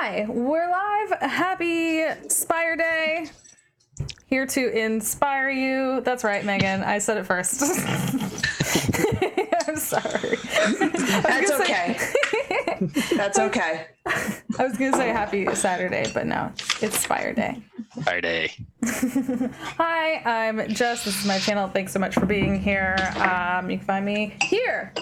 Hi, we're live. Happy Spire Day. Here to inspire you. That's right, Megan. I said it first. I'm sorry. That's okay. That's okay. I was going to say happy Saturday, but no, it's Spire Day. Spire Day. Hi, I'm Jess. This is my channel. Thanks so much for being here. You can find me here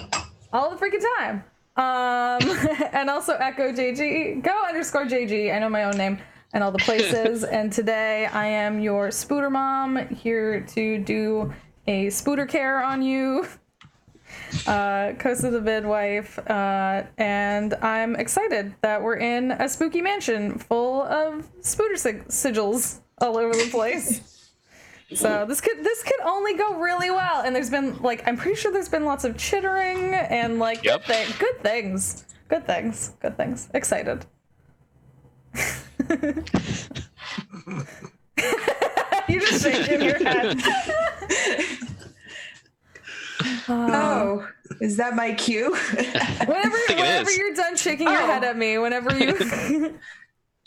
all the freaking time. And also Echo JG, go_JG. I know my own name and all the places. And today I am your spooter mom, here to do a spooter care on you. Kosa the midwife, and I'm excited that we're in a spooky mansion full of spooter sigils all over the place. So this could only go really well, and there's been I'm pretty sure there's been lots of chittering and good things. Excited. You're just shaking your head. Oh, is that my cue? Whenever you're done shaking your head at me, whenever you.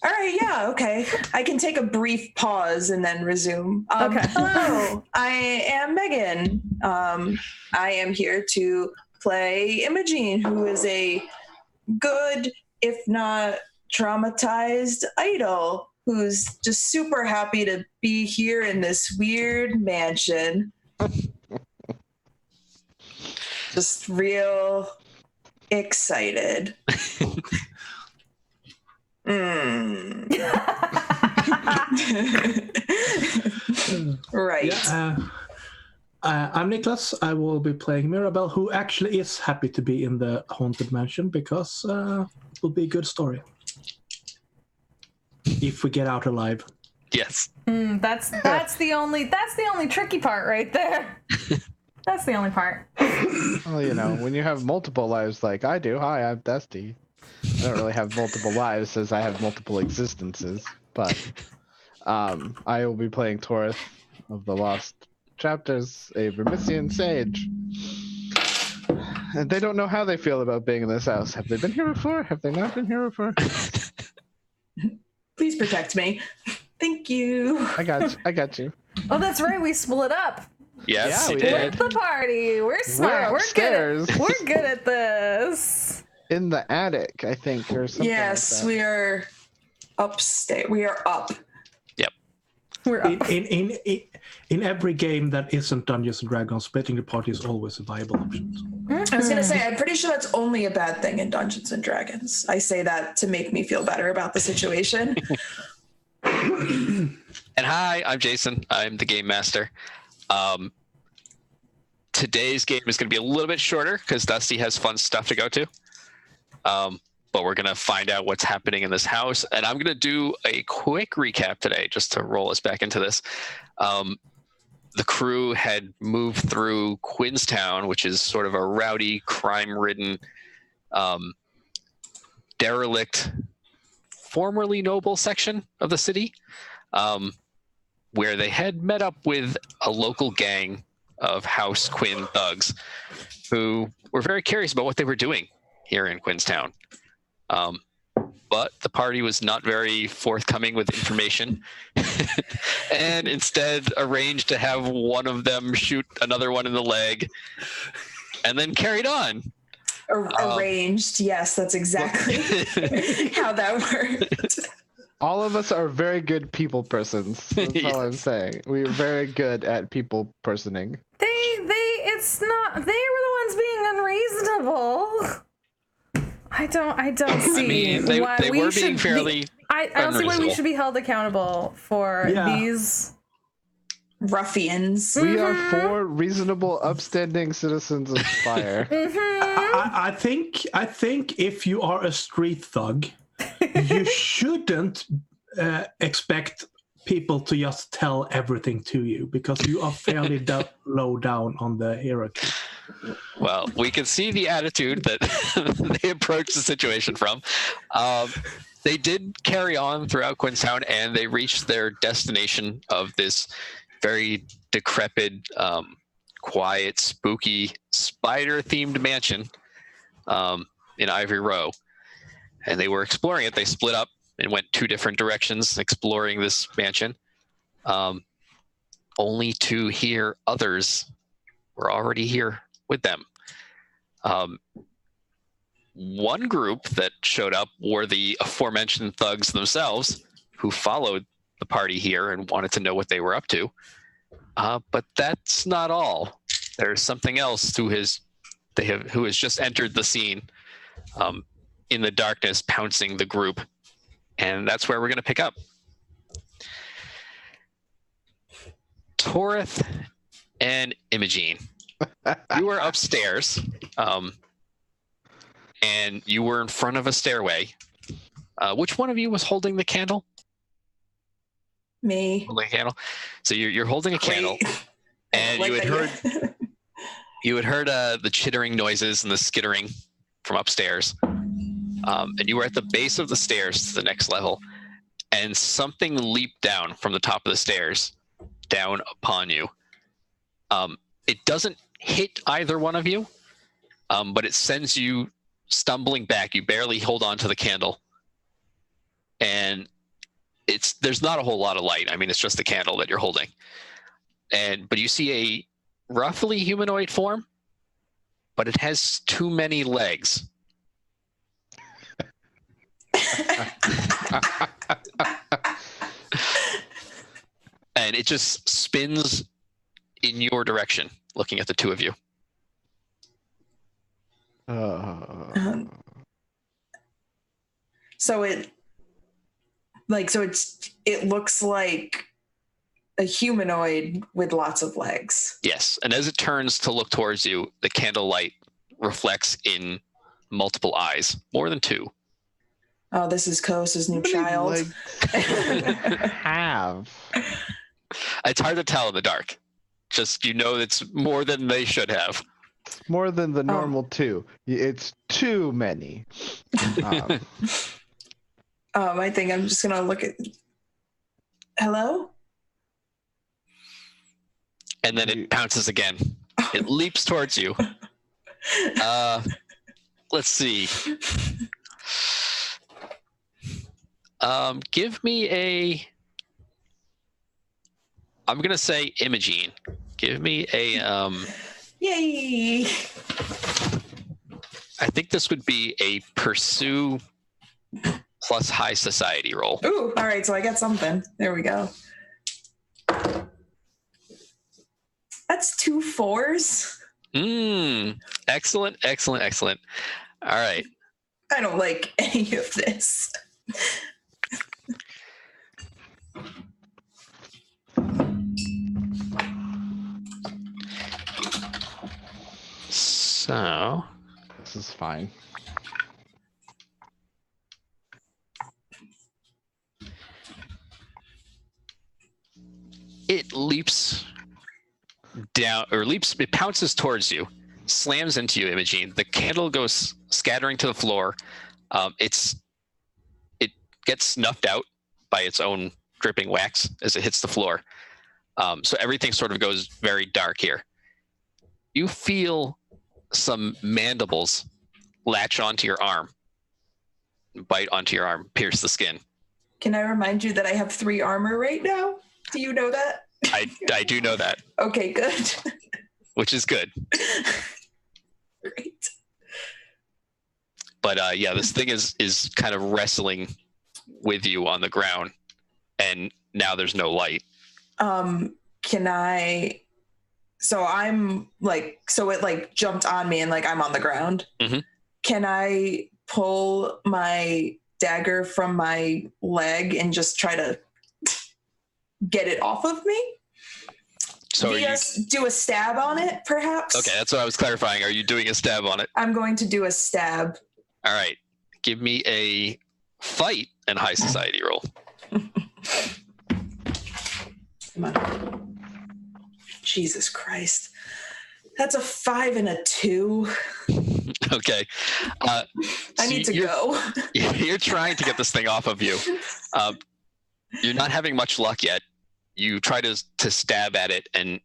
All right, yeah, okay. I can take a brief pause and then resume. Okay. Hello, I am Megan. I am here to play Imogene, who is a good, if not traumatized, idol who's just super happy to be here in this weird mansion. Just real excited. Right. Yeah, I'm Niklas. I will be playing Mirabelle, who actually is happy to be in the haunted mansion because it will be a good story if we get out alive. Yes. That's the only tricky part right there. That's the only part. Well, when you have multiple lives like I do, hi, I'm Dusty. I don't really have multiple lives as I have multiple existences, but I will be playing Torith of the Lost Chapters, a Vermissian sage. And they don't know how they feel about being in this house. Have they been here before? Have they not been here before? Please protect me. Thank you. I got you. Oh, that's right. We split up. Yes, Yeah, we we did. With the party. We're smart. We're good at this. In the attic, I think, or something. Yes, like that. we are upstairs. We are up. Yep. We're up. In every game that isn't Dungeons and Dragons, splitting the party is always a viable option. I was going to say, I'm pretty sure that's only a bad thing in Dungeons and Dragons. I say that to make me feel better about the situation. And hi, I'm Jason. I'm the game master. Today's game is going to be a little bit shorter because Dusty has fun stuff to go to. But we're going to find out what's happening in this house. And I'm going to do a quick recap today just to roll us back into this. The crew had moved through Quinnstown, which is sort of a rowdy, crime-ridden, derelict, formerly noble section of the city, where they had met up with a local gang of House Quinn thugs who were very curious about what they were doing here in Quinnstown. But the party was not very forthcoming with information and instead arranged to have one of them shoot another one in the leg and then carried on. Arranged. Yes, that's exactly how that worked. All of us are very good people persons. That's all I'm saying. We're very good at people personing. They were the ones being unreasonable. I don't see why they we were should being fairly I don't see why we unreasonable. should be held accountable for these Ruffians. We are four reasonable, upstanding citizens of Spire. I think if you are a street thug, you shouldn't expect people to just tell everything to you because you are fairly low down on the hierarchy. Well, we can see the attitude that they approached the situation from. They did carry on throughout Quinnstown, and they reached their destination of this very decrepit, quiet, spooky, spider-themed mansion in Ivory Row. And they were exploring it. They split up and went 2 different directions exploring this mansion, only to hear others were already here with them. One group that showed up were the aforementioned thugs themselves, who followed the party here and wanted to know what they were up to. But that's not all. There's something else who has just entered the scene in the darkness, pouncing the group, and that's where we're going to pick up. Torith and Imogene, you were upstairs, and you were in front of a stairway. Which one of you was holding the candle? Me. Holding a candle. So you're holding a candle, and you had heard the chittering noises and the skittering from upstairs, and you were at the base of the stairs to the next level, and something leaped down from the top of the stairs down upon you. It doesn't hit either one of you, but it sends you stumbling back. You barely hold on to the candle, and there's not a whole lot of light. I mean, it's just the candle that you're holding, but you see a roughly humanoid form, but it has too many legs. And it just spins in your direction, looking at the two of you. So it looks like a humanoid with lots of legs. Yes, and as it turns to look towards you, the candlelight reflects in multiple eyes, more than 2. Oh, this is Kosa's new child. Have. It's hard to tell in the dark. Just, it's more than they should have. More than the normal 2. It's too many. I think I'm just gonna look at. Hello? And then it pounces again. It leaps towards you. Let's see. Give me I'm gonna say Imogene. Give me a Yay! I think this would be a pursue plus high society roll. Ooh, all right, so I got something. There we go. That's 2 4s. Excellent. All right. I don't like any of this. So This is fine. it leaps down, it pounces towards you, slams into you, Imogene. The candle goes scattering to the floor. It gets snuffed out by its own dripping wax as it hits the floor. So everything sort of goes very dark here. You feel some mandibles latch onto your arm, bite onto your arm, pierce the skin. Can I remind you that I have 3 armor right now? Do you know that? I do know that. Okay, good. Which is good. Great. But this thing is kind of wrestling with you on the ground, and now there's no light. Can I? So I'm so it jumped on me and I'm on the ground. Mm-hmm. Can I pull my dagger from my leg and just try to get it off of me? So do a stab on it, perhaps? Okay, that's what I was clarifying. Are you doing a stab on it? I'm going to do a stab. All right. Give me a fight and high society roll. Come on. Jesus Christ. That's a 5 and a 2. Okay. I need to go. You're trying to get this thing off of you. You're not having much luck yet. You try to stab at it, and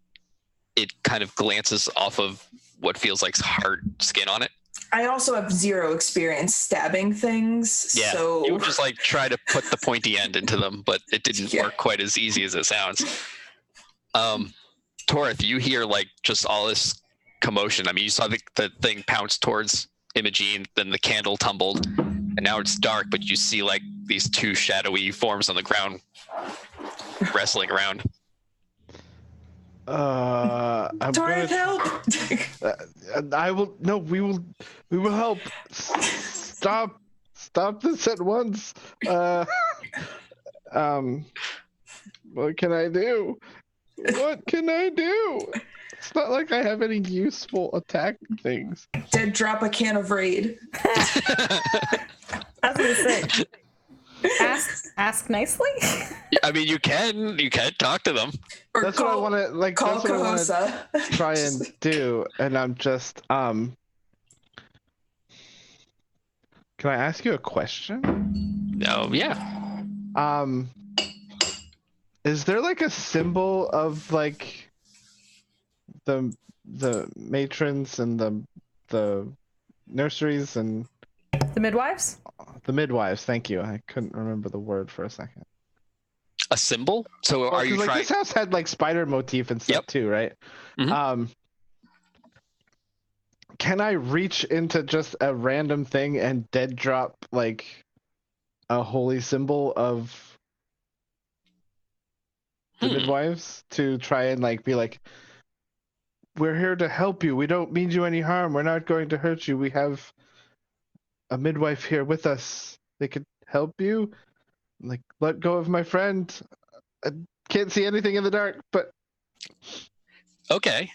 it kind of glances off of what feels like hard skin on it. I also have 0 experience stabbing things, Yeah, so you would just like try to put the pointy end into them, but it didn't Yeah. work quite as easy as it sounds. Torith, you hear like just all this commotion. I mean, you saw the thing pounce towards Imogene, then the candle tumbled, and now it's dark, but you see like these 2 shadowy forms on the ground wrestling around. I'm Torith, gonna. help! I will. No, we will help. Stop this at once. What can I do? What can I do? It's not like I have any useful attack things. Dead drop a can of Raid. I was gonna say, ask nicely. I mean, you can talk to them. Or That's what I want to like. Call That's what I want to Cahosa. try and do, and I'm just Can I ask you a question? No, yeah. Is there like a symbol of like the matrons and the nurseries and The midwives? the midwives? Thank you. I couldn't remember the word for a second. A symbol? So Well, are you 'cause, like, trying? this house had like spider motif and stuff Yep. too, right? Mhm. Can I reach into just a random thing and dead drop like a holy symbol of the midwives to try and like be like, we're here to help you. We don't mean you any harm. We're not going to hurt you. We have a midwife here with us. They could help you. Like, let go of my friend. I can't see anything in the dark, but Okay.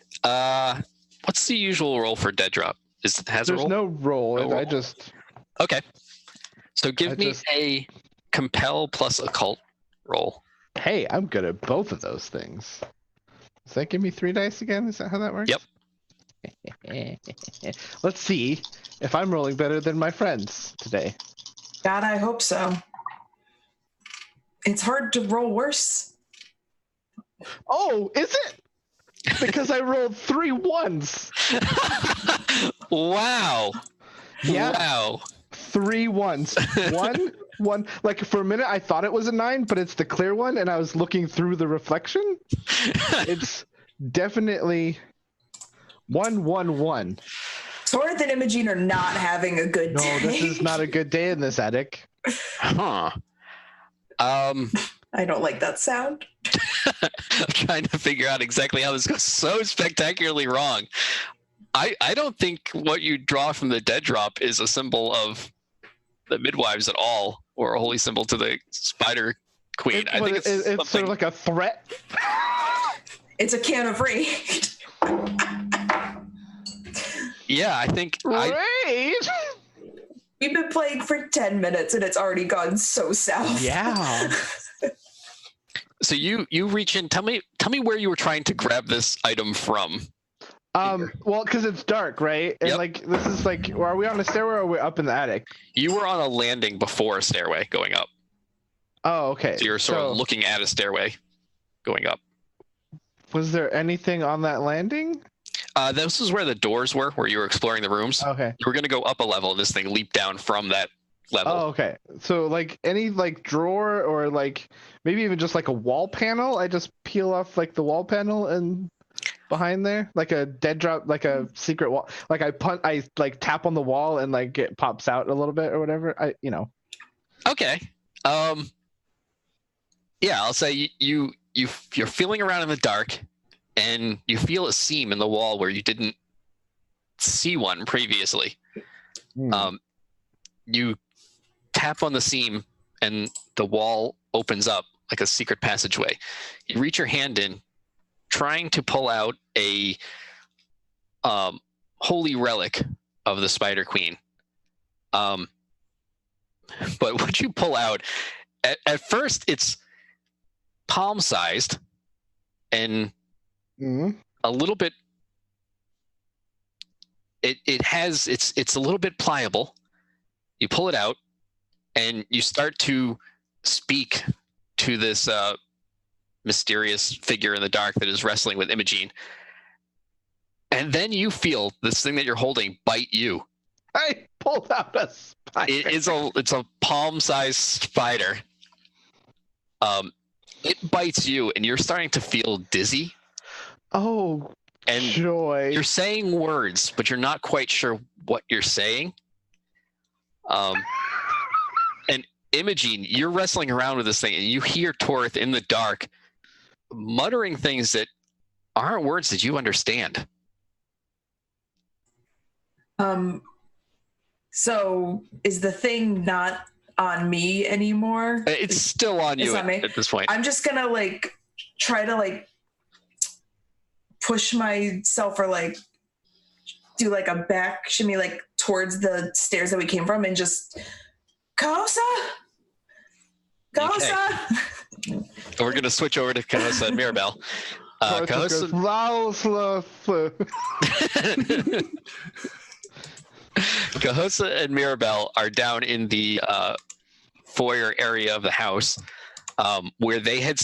What's the usual roll for dead drop? Has a there's roll? no roll. No roll. I just Okay. So give I me just- a compel plus occult roll. hey, I'm good at both of those things. Does that give me 3 dice again? Is that how that works? Yep. Let's see if I'm rolling better than my friends today. God, I hope so. It's hard to roll worse. Oh, is it? Because I rolled 3 ones. Wow. Yeah. Wow. 3 ones. One. Like for a minute, I thought it was a 9, but it's the clear one, and I was looking through the reflection. It's definitely 1, 1, 1. Torith and Imogene are not having a good No, day. this is not a good day in this attic. Huh. I don't like that sound. I'm trying to figure out exactly how this goes so spectacularly wrong. I don't think what you draw from the dead drop is a symbol of the midwives at all, or a holy symbol to the spider queen. I think it's sort something. of like a threat. It's a can of Raid. Yeah, I think Right? We've been playing for 10 minutes and it's already gone so south. Yeah. So you reach in. Tell me where you were trying to grab this item from. Well, because it's dark, right? And Yep. like this is like, are we on a stairway or are we up in the attic? You were on a landing before a stairway going up. Oh, okay. So you're sort of looking at a stairway going up. Was there anything on that landing? This is where the doors were, where you were exploring the rooms. Okay. You were going to go up a level, and this thing leaped down from that level. Oh, okay. So like any like drawer or like maybe even just like a wall panel, I just peel off like the wall panel and behind there, like a dead drop, like a secret wall. Like I like tap on the wall and like it pops out a little bit or whatever. Okay. Yeah, I'll say you're feeling around in the dark, and you feel a seam in the wall where you didn't see one previously. You tap on the seam, and the wall opens up like a secret passageway. You reach your hand in, trying to pull out a holy relic of the Spider Queen. But what you pull out, at first it's palm-sized and a little bit. It's a little bit pliable. You pull it out, and you start to speak to this mysterious figure in the dark that is wrestling with Imogene. And then you feel this thing that you're holding bite you. I pulled out a spider. It's a palm-sized spider. It bites you, and you're starting to feel dizzy. Oh, and joy! You're saying words, but you're not quite sure what you're saying. And Imogene, you're wrestling around with this thing, and you hear Torith in the dark muttering things that aren't words that you understand. So is the thing not on me anymore? It's still on you at this point. I'm just gonna like try to like push myself or like do like a back shimmy like towards the stairs that we came from and just Kahosa. Okay. We're gonna switch over to Kahosa and Mirabelle. Kahosa and Mirabelle are down in the foyer area of the house, where they'd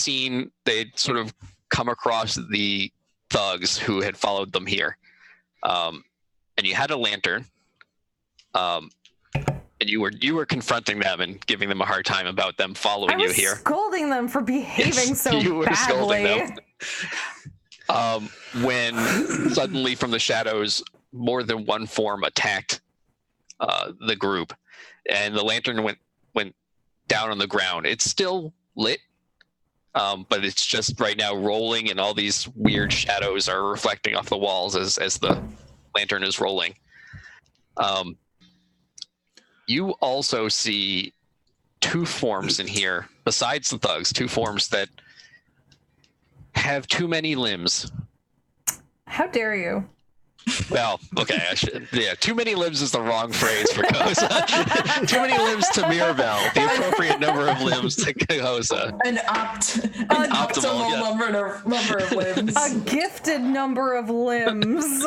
sort of come across the thugs who had followed them here. And you had a lantern, and you were confronting them and giving them a hard time about them following you here. Scolding them for behaving so you were badly. Scolding them. When suddenly from the shadows, more than one form attacked the group, and the lantern went down on the ground. It's still lit, but it's just right now rolling, and all these weird shadows are reflecting off the walls as the lantern is rolling. You also see two forms in here, besides the thugs, two forms that have too many limbs. How dare you? Well, okay, too many limbs is the wrong phrase for Kahosa. Too many limbs to Mirabelle. The appropriate number of limbs to Kahosa. An optimal number of limbs. A gifted number of limbs.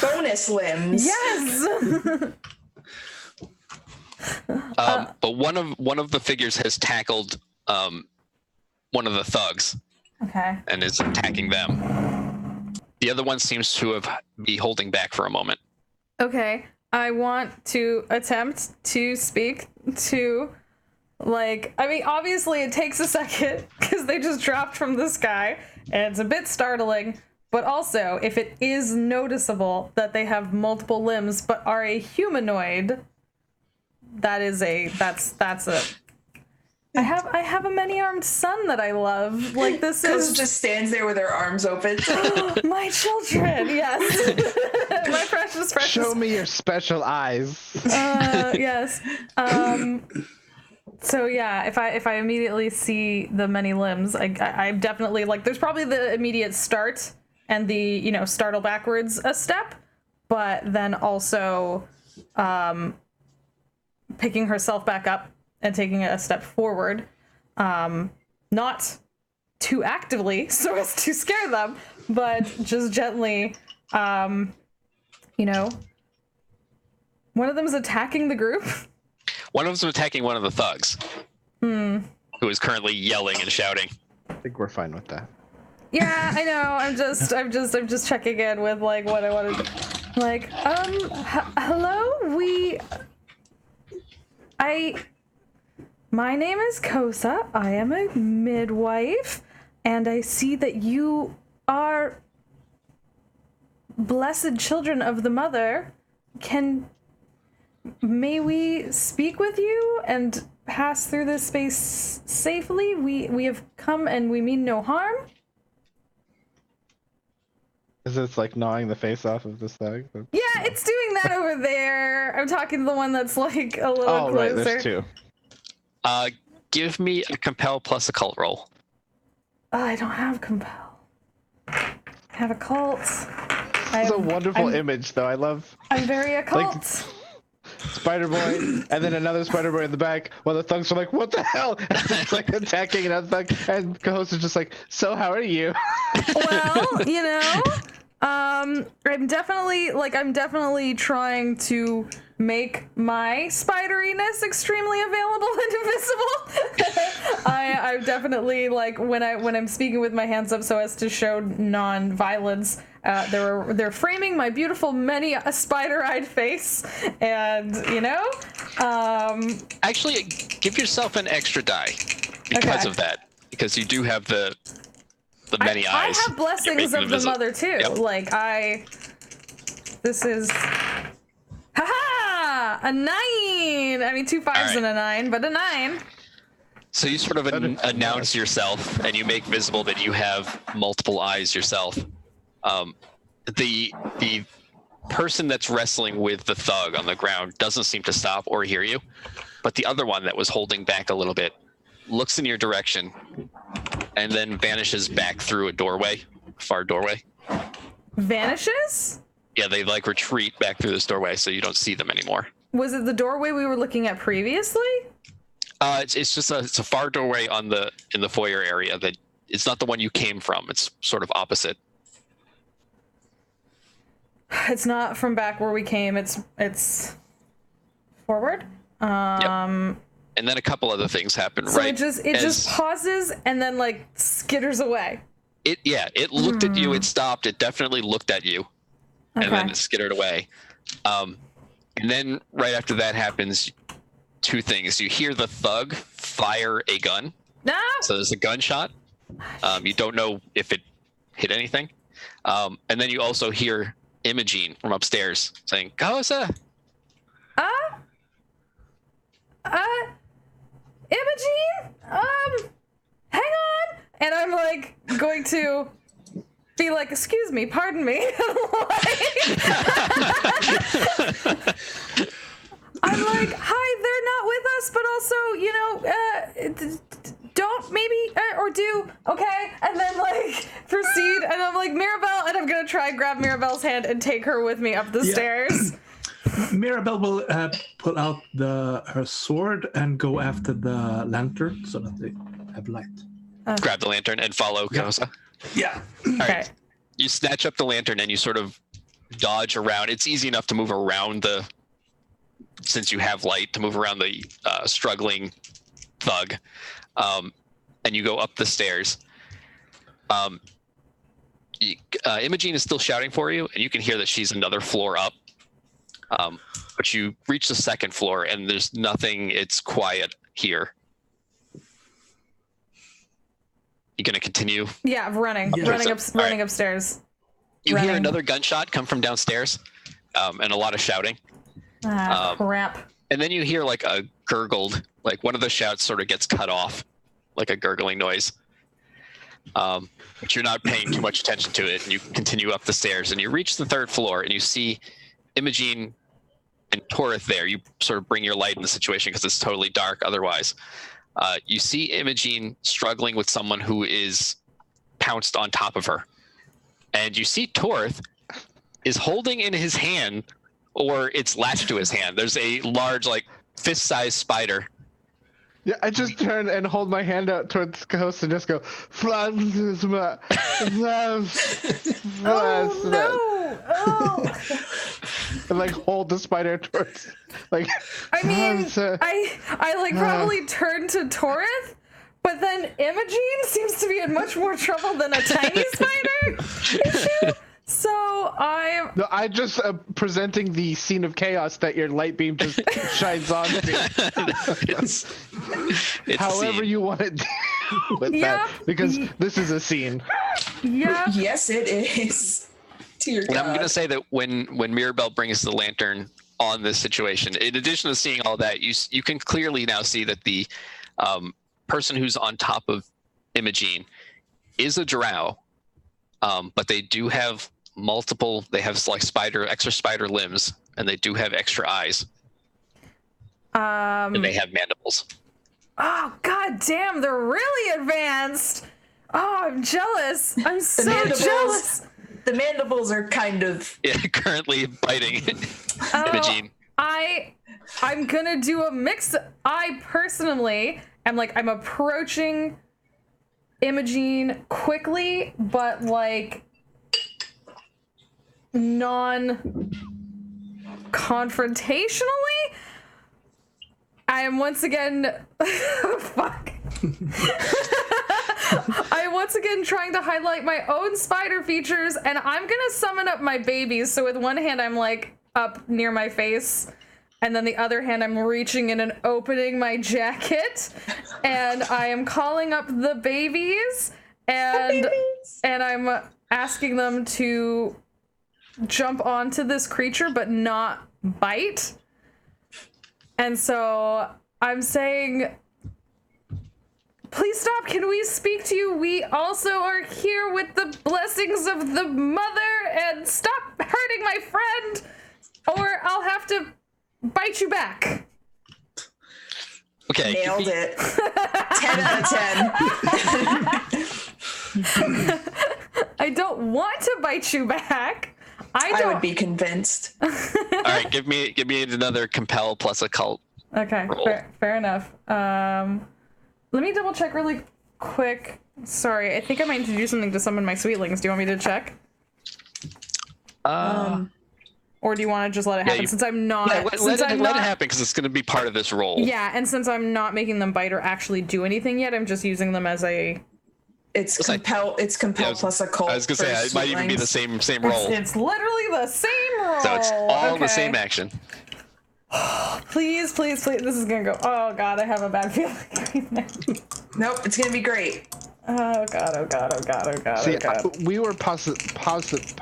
Bonus limbs. Yes. But one of the figures has tackled one of the thugs. Okay. And is attacking them. The other one seems to be holding back for a moment. Okay. I want to attempt to speak to, obviously it takes a second because they just dropped from the sky and it's a bit startling, but also if it is noticeable that they have multiple limbs but are a humanoid, that's a I have a many-armed son that I love. Like, this is just stands there with her arms open. My children, yes. My precious. Show me your special eyes. Yes. So yeah, if I immediately see the many limbs, I'm definitely there's probably the immediate start and the startle backwards a step, but then also picking herself back up and taking a step forward, not too actively so as to scare them, but just gently, one of them is attacking the group. One of them is attacking one of the thugs, who is currently yelling and shouting. I think we're fine with that. Yeah, I know. I'm just checking in with what I wanted. Hello. My name is Kosa. I am a midwife, and I see that you are blessed children of the Mother. May we speak with you and pass through this space safely? We have come and we mean no harm. Is this gnawing the face off of this thug? Yeah, it's doing that over there. I'm talking to the one that's a little closer. Right, there's two. Give me a compel plus occult roll. I don't have compel. I have occult. It's a wonderful image, though. I'm very occult. Spider Boy, and then another Spider Boy in the back, while the thugs are like, "What the hell?" And it's attacking another thug, and Kahosa's just like, "So how are you?" Well, I'm definitely trying to make my spideriness extremely available and invisible. I'm definitely when I'm speaking with my hands up so as to show non-violence. They're framing my beautiful many spider-eyed face, and Actually, give yourself an extra die because of that, because you do have the many eyes. I have blessings of the mother too. Yep. This is, haha, a 9. I mean, 2 5s and a 9, but a 9. So you sort of announce yourself, and you make visible that you have multiple eyes yourself. The person that's wrestling with the thug on the ground doesn't seem to stop or hear you, but the other one that was holding back a little bit looks in your direction and then vanishes back through a far doorway. Vanishes? Yeah, they retreat back through this doorway, so you don't see them anymore. Was it the doorway we were looking at previously? It's just it's a far doorway in the foyer area that it's not the one you came from. It's sort of opposite. It's not from back where we came. It's forward. Yep. And then a couple other things happen. So right? it just pauses and then skitters away. It looked at you. It stopped. It definitely looked at you, and then it skittered away. And then right after that happens, 2 things. You hear the thug fire a gun. No. So there's a gunshot. You don't know if it hit anything. And then you also hear Imogene from upstairs saying, "Kosa." Imogene? Hang on. And I'm going to be excuse me, pardon me. I'm hi, they're not with us, but also, don't maybe, or do, okay? And then, proceed, and I'm Mirabelle, and I'm gonna try and grab Mirabelle's hand and take her with me up the stairs. Mirabelle will pull out her sword and go after the lantern so that they have light. Grab the lantern and follow Kosa. Yeah. All right. You snatch up the lantern and you sort of dodge around. It's easy enough to move around since you have light, to move around the struggling thug. And you go up the stairs. Imogene is still shouting for you, and you can hear that she's another floor up. But you reach the 2nd floor, and there's nothing. It's quiet here. You gonna continue? Yeah, running upstairs. You hear another gunshot come from downstairs, and a lot of shouting. Crap. And then you hear a gurgled, one of the shouts sort of gets cut off, a gurgling noise. But you're not paying too much attention to it, and you continue up the stairs, and you reach the 3rd floor, and you see Imogene and Torith there. You sort of bring your light in the situation because it's totally dark otherwise. You see Imogene struggling with someone who is pounced on top of her. And you see Torith is holding in his hand, or it's latched to his hand. There's a large, fist-sized spider. Yeah, I just turn and hold my hand out towards the host and just go, Oh, no! Oh! And hold the spider towards, I mean, I probably turn to Torith, but then Imogene seems to be in much more trouble than a tiny spider issue. So I just presenting the scene of chaos that your light beam just shines on to. It's however you want it with that, because this is a scene. Yeah. Yes, it is. Dear God. And I'm going to say that when Mirabelle brings the lantern on this situation, in addition to seeing all that, you can clearly now see that the person who's on top of Imogene is a drow, but they do have they have extra spider limbs, and they do have extra eyes. And they have mandibles. Oh, god damn, they're really advanced. Oh, I'm jealous. I'm so jealous. The mandibles are kind of currently biting Imogene. I'm gonna do a mix. I personally am I'm approaching Imogene quickly, but non-confrontationally. I am once again fuck. I once again trying to highlight my own spider features, and I'm gonna summon up my babies. So with one hand, I'm like up near my face, and then the other hand, I'm reaching in and opening my jacket, and I am calling up the babies, and I'm asking them to jump onto this creature but not bite. And so I'm saying, please stop, can we speak to you? We also are here with the blessings of the mother, and stop hurting my friend, or I'll have to bite you back. Okay. Nailed it. 10 out of 10. I don't want to bite you back. I would be convinced. All right, give me another compel plus occult. Okay, fair enough. Let me double check really quick. Sorry, I think I might need to do something to summon my sweetlings. Do you want me to check? Or do you want to just let it happen since I'm not... Yeah, let it happen because it's going to be part of this role. Yeah, and since I'm not making them bite or actually do anything yet, I'm just using them as a... It's compel plus occult. I was going to say, it might even be the same role. It's literally the same role. So it's all the same action. Please. This is going to go... Oh, God, I have a bad feeling right now. Nope, it's going to be great. Oh God. See, we were pessimistic,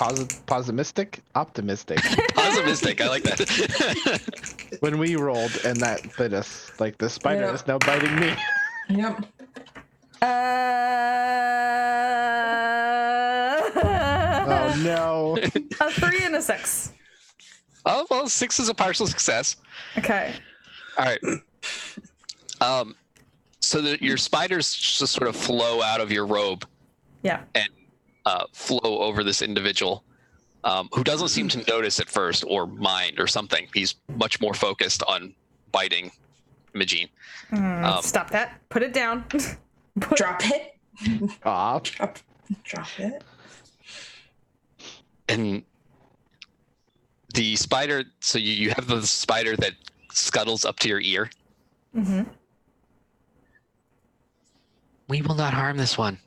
optimistic. Pessimistic, I like that. When we rolled and that bit us, like the spider is now biting me. Yep. Oh no. A 3 and a 6. Oh, well, 6 is a partial success. Okay. All right. So your spiders just sort of flow out of your robe. Yeah. And flow over this individual who doesn't seem to notice at first or mind or something. He's much more focused on biting Imogene. Stop that. Put it down. Drop it. Aw. Drop it. And the spider, so you have the spider that scuttles up to your ear. Mm-hmm. We will not harm this one.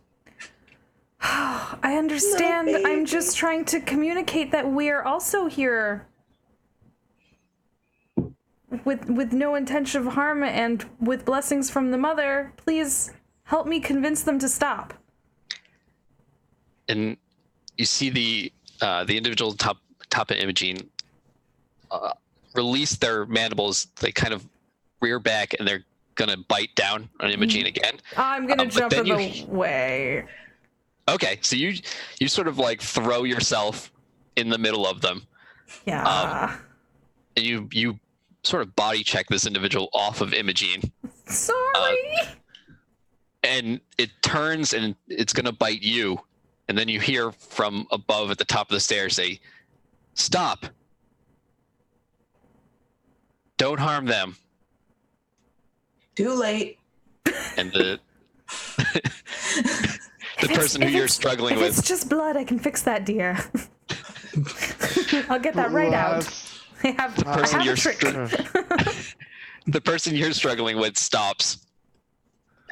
I understand. No, I'm just trying to communicate that we're also here with no intention of harm and with blessings from the mother. Please help me convince them to stop. And you see the individual top of Imogene release their mandibles. They kind of rear back and they're gonna bite down on Imogene again. I'm gonna jump in the way. Okay, so you sort of like throw yourself in the middle of them. Yeah. And you sort of body check this individual off of Imogene. Sorry. And it turns and it's gonna bite you. And then you hear from above at the top of the stairs say, "Stop. Don't harm them." Too late. And the person who you're struggling with. It's just blood. I can fix that, dear. I'll get that right out. I have a trick. The person you're struggling with stops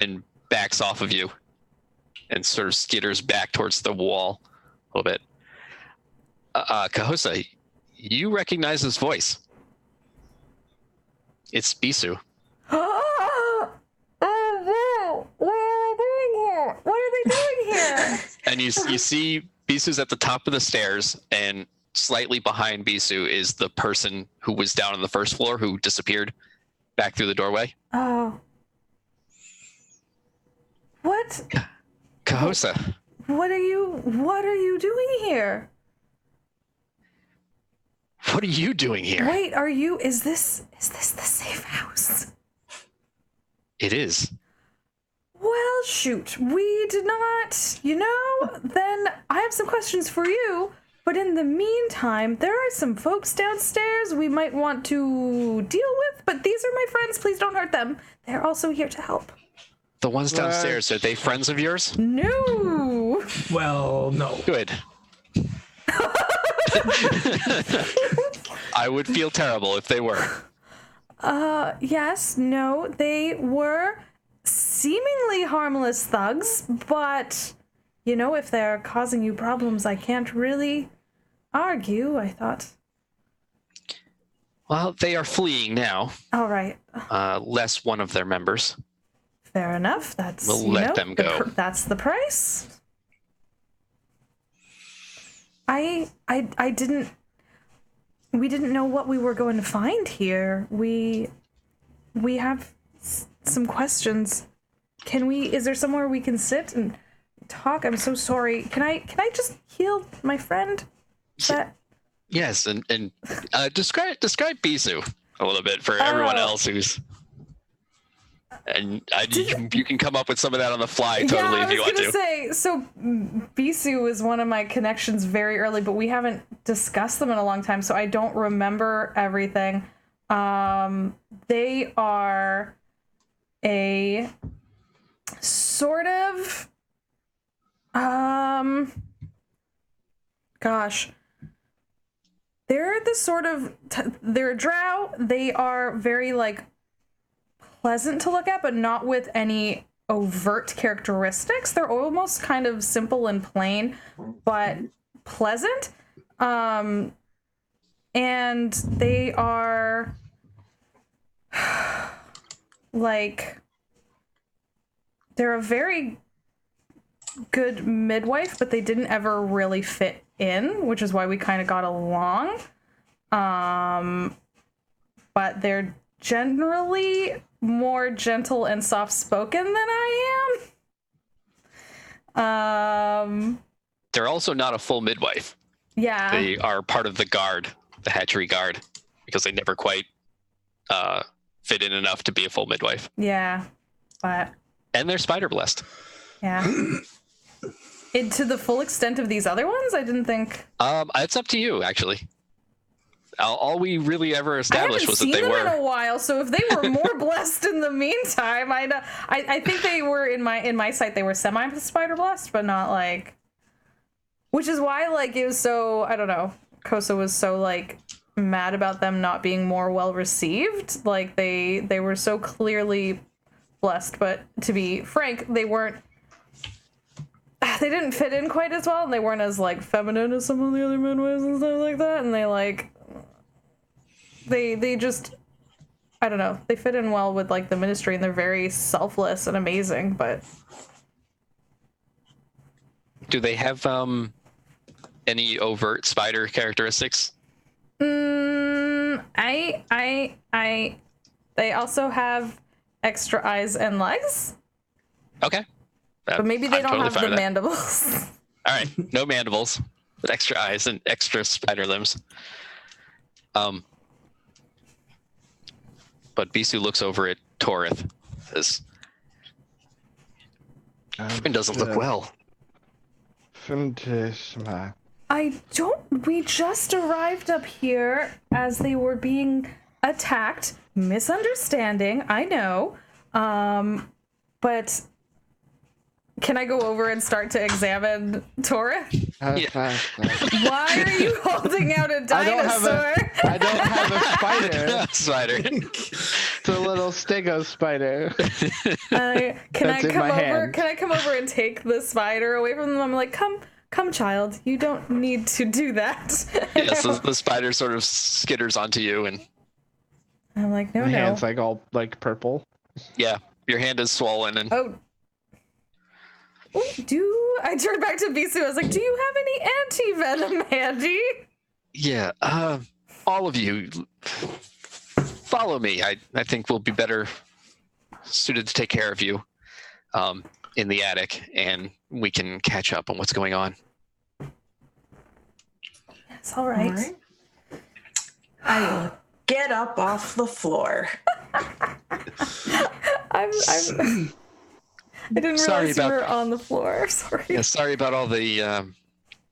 and backs off of you and sort of skitters back towards the wall a little bit. Cahosa, you recognize his voice. It's Bisu. Oh no! What are they doing here? What are they doing here? And you see Bisu's at the top of the stairs, and slightly behind Bisu is the person who was down on the first floor who disappeared back through the doorway. Oh. What? Cahosa. What are you doing here? What are you doing here? Wait, is this the safe house? It is. Well, shoot, we did not, then I have some questions for you, but in the meantime, there are some folks downstairs we might want to deal with, but these are my friends, please don't hurt them. They're also here to help. The ones downstairs, are they friends of yours? No. Well, no. Good. I would feel terrible if they were. Yes, no, they were seemingly harmless thugs, but if they're causing you problems, I can't really argue, I thought. Well, they are fleeing now. All right. Less one of their members. Fair enough. That's We'll let them go. That's the price. I didn't. We didn't know what we were going to find here. We have some questions. Is there somewhere we can sit and talk? I'm so sorry. Can I just heal my friend? Yes, and describe Bisu a little bit for everyone else who's. And you can come up with some of that on the fly totally if you want to. I was gonna say, so Bisu was one of my connections very early, but we haven't discussed them in a long time, so I don't remember everything. They are a sort of they're the sort of they're a drow. They are very pleasant to look at, but not with any overt characteristics. They're almost kind of simple and plain, but pleasant. And they are they're a very good midwife, but they didn't ever really fit in, which is why we kind of got along. But they're generally more gentle and soft-spoken than I am. They're also not a full midwife. Yeah. They are part of the guard, the hatchery guard, because they never quite fit in enough to be a full midwife. Yeah, but... And they're spider blessed. Yeah. To the full extent of these other ones? I didn't think... It's up to you, actually. All we really ever established was that they were. I haven't seen them in a while, so if they were more blessed in the meantime, I think they were in my sight. They were semi spider blessed, but not which is why it was so, I don't know. Kosa was so mad about them not being more well received. They were so clearly blessed, but to be frank, they weren't. They didn't fit in quite as well, and they weren't as feminine as some of the other midwives and stuff like that. And they just, I don't know, they fit in well with the ministry, and they're very selfless and amazing. But do they have any overt spider characteristics? They also have extra eyes and legs. Okay. But maybe they don't totally have the mandibles. All right, no mandibles, but extra eyes and extra spider limbs. But Bisu looks over at Torith. Says, "Friend doesn't look well." We just arrived up here as they were being attacked. Misunderstanding, I know. But can I go over and start to examine Torith? Why are you holding out a dinosaur? I don't have a spider. Spider. It's a little stego spider. Can I come over and take the spider away from them? I'm come, child. You don't need to do that. Yes, the spider sort of skitters onto you, and I'm no. My hand's all purple. Yeah, your hand is swollen, and I turned back to Bisu. I was do you have any anti-venom handy? Yeah, all of you, follow me. I think we'll be better suited to take care of you in the attic, and we can catch up on what's going on. It's all right. I will get up off the floor. I didn't realize you were on the floor. Sorry. Yeah, sorry about all the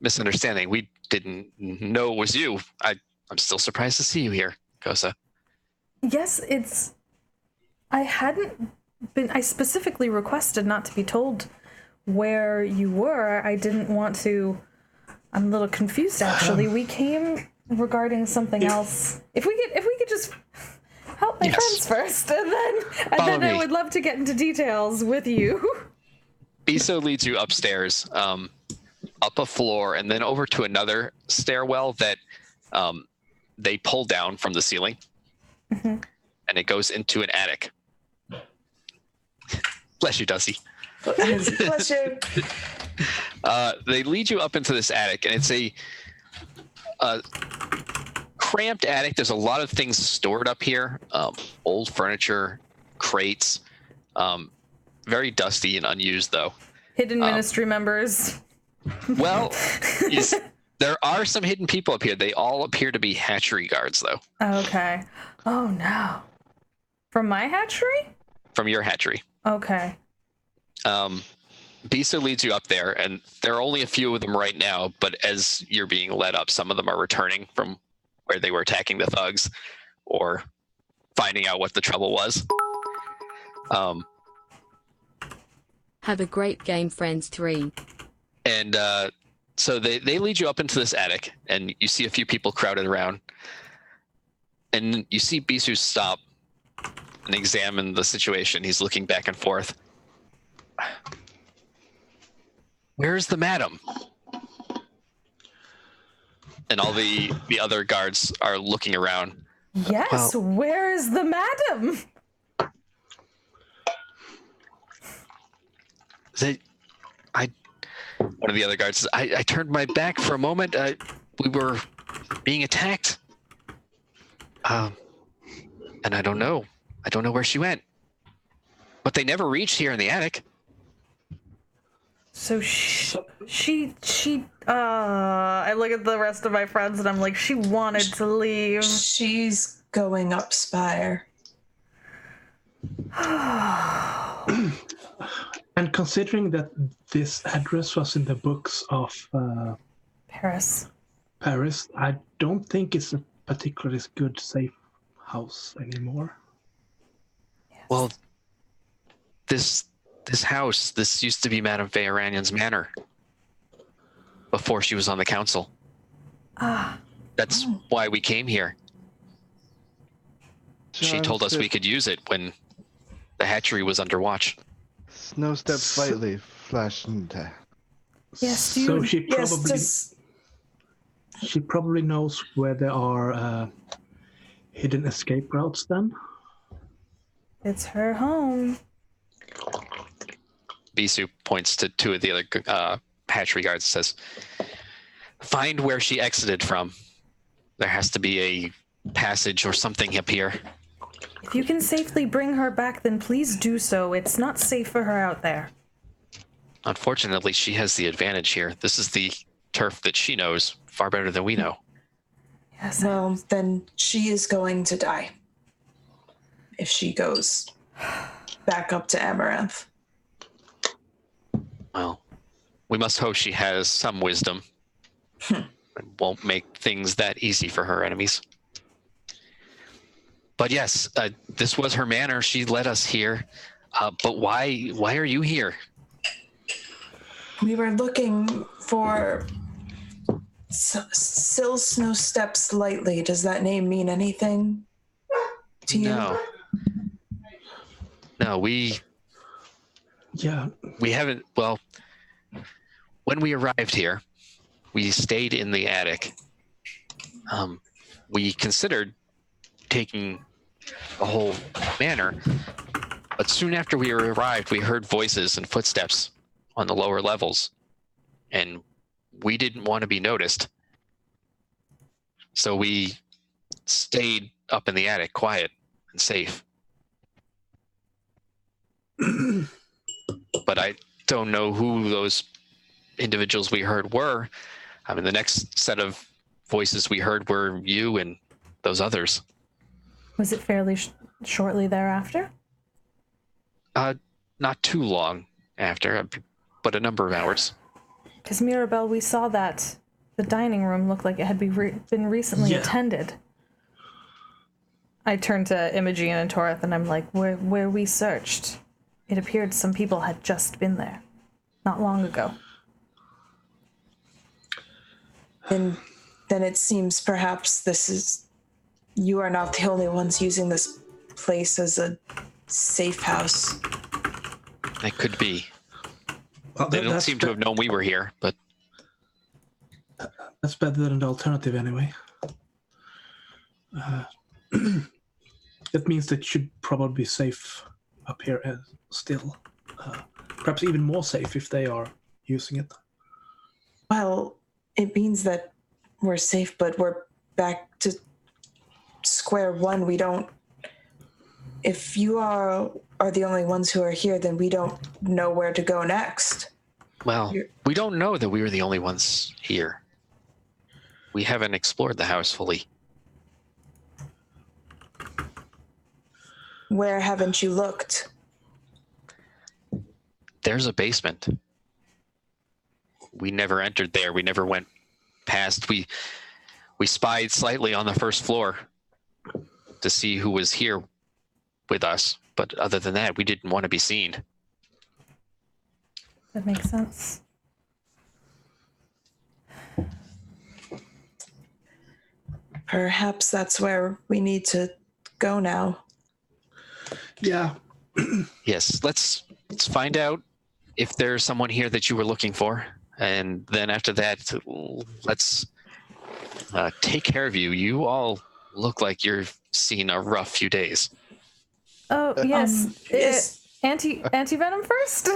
misunderstanding. We didn't know it was you. I'm still surprised to see you here, Kosa. Yes, I specifically requested not to be told where you were. I didn't want to. I'm a little confused, actually. We came regarding something else. If we could just help my friends first, and then I would love to get into details with you. Biso leads you upstairs, up a floor, and then over to another stairwell that they pull down from the ceiling, and it goes into an attic. Bless you, Dusty. Bless you. They lead you up into this attic, and it's a cramped attic. There's a lot of things stored up here, old furniture, crates, very dusty and unused, though. Hidden ministry members. Well, there are some hidden people up here. They all appear to be hatchery guards, though. Okay. Oh, no. From my hatchery? From your hatchery. Okay. Bisa leads you up there, and there are only a few of them right now, but as you're being led up, some of them are returning from where they were attacking the thugs or finding out what the trouble was. Have a great game, friends 3. And so they lead you up into this attic, and you see a few people crowded around. And you see Bisu stop and examine the situation. He's looking back and forth. Where's the madam? And all the other guards are looking around. Yes, where is the madam? One of the other guards says, I turned my back for a moment. We were being attacked. And I don't know. I don't know where she went. But they never reached here in the attic. So I look at the rest of my friends and I'm like, she wanted to leave. She's going up Spire. And considering that this address was in the books of Paris, I don't think it's a particularly good safe house anymore. Yes. Well, this house, this used to be Madame Fey-Aranyen's manor before she was on the council. That's why we came here. She told us we could use it when the hatchery was under watch. Snow step slightly, flash into. Yes, So Yes, she probably knows where there are hidden escape routes then. it's her home. Bisu points to two of the other hatchery guards and says, find where she exited from. There has to be a passage or something up here. If you can safely bring her back, then please do so. It's not safe for her out there. Unfortunately, she has the advantage here. This is the turf that she knows far better than we know. Yes. Well, then she is going to die if she goes back up to Amaranth. Well, we must hope she has some wisdom and won't make things that easy for her enemies. But yes, this was her manor. She led us here. But why are you here? We were looking for Sill Snow Steps Lightly. Does that name mean anything to you? No, we haven't. Well, when we arrived here, we stayed in the attic. We considered taking the whole manor, but soon after we arrived, we heard voices and footsteps on the lower levels, and we didn't want to be noticed. So we stayed up in the attic, quiet and safe. But I don't know who those individuals we heard were. I mean, the next set of voices we heard were you and those others. Was it fairly shortly thereafter? Not too long after, but a number of hours. Because Mirabelle, we saw that the dining room looked like it had been recently attended. I turned to Imogen and Torith and I'm like, where we searched, it appeared some people had just been there, not long ago. And then it seems perhaps you are not the only ones using this place as a safe house. It could be. Well, They don't that's seem to have known we were here, but that's better than the alternative anyway. That means that you should probably be safe up here still. Perhaps even more safe if they are using it. Well, it means that we're safe, but we're back to square one. We don't. If you are the only ones who are here, then we don't know where to go next. well, we don't know that we were the only ones here. We haven't explored the house fully. Where haven't you looked? There's a basement. We never entered there. We never went past. We spied slightly on the first floor to see who was here with us. But other than that, we didn't want to be seen. That makes sense. Perhaps that's where we need to go now. Yeah. Yes, let's find out if there's someone here that you were looking for. And then after that, let's take care of you. You all look like you're seeing a rough few days. Oh yes, yes. Anti-venom first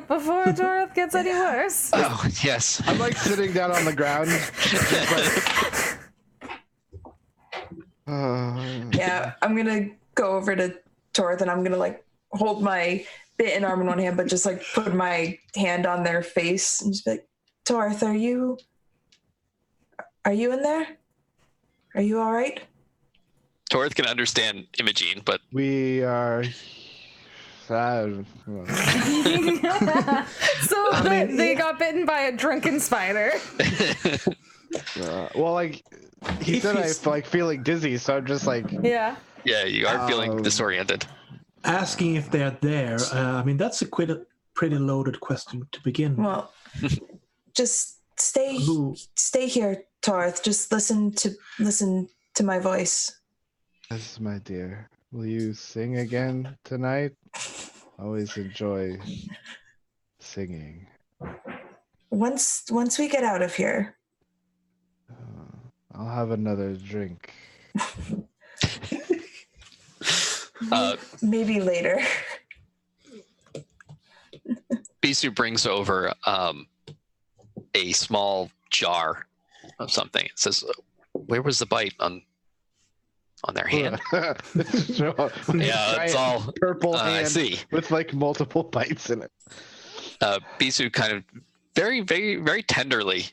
before Dorothy gets any worse. Oh, yes. I'm like sitting down on the ground. Just like, Yeah, I'm gonna go over to Torth and I'm gonna like hold my bitten arm in one hand, but just like put my hand on their face and just be like, Torth, are you in there? Are you all right? Torth can understand Imogene, but we are. So mean, they got bitten by a drunken spider. Well, like he said, I'm like feeling dizzy, so I'm just like, Yeah. yeah, you are feeling disoriented. Asking if they're there, I mean, that's a pretty loaded question to begin with. Well, just stay here, Torth. Just listen to my voice. yes, my dear. Will you sing again tonight? Always enjoy singing. Once we get out of here. I'll have another drink. Maybe later. Bisu brings over a small jar of something. It says, "Where was the bite on their hand?" Yeah, it's all purple hand I see. with like multiple bites in it. Bisu kind of very, very, very tenderly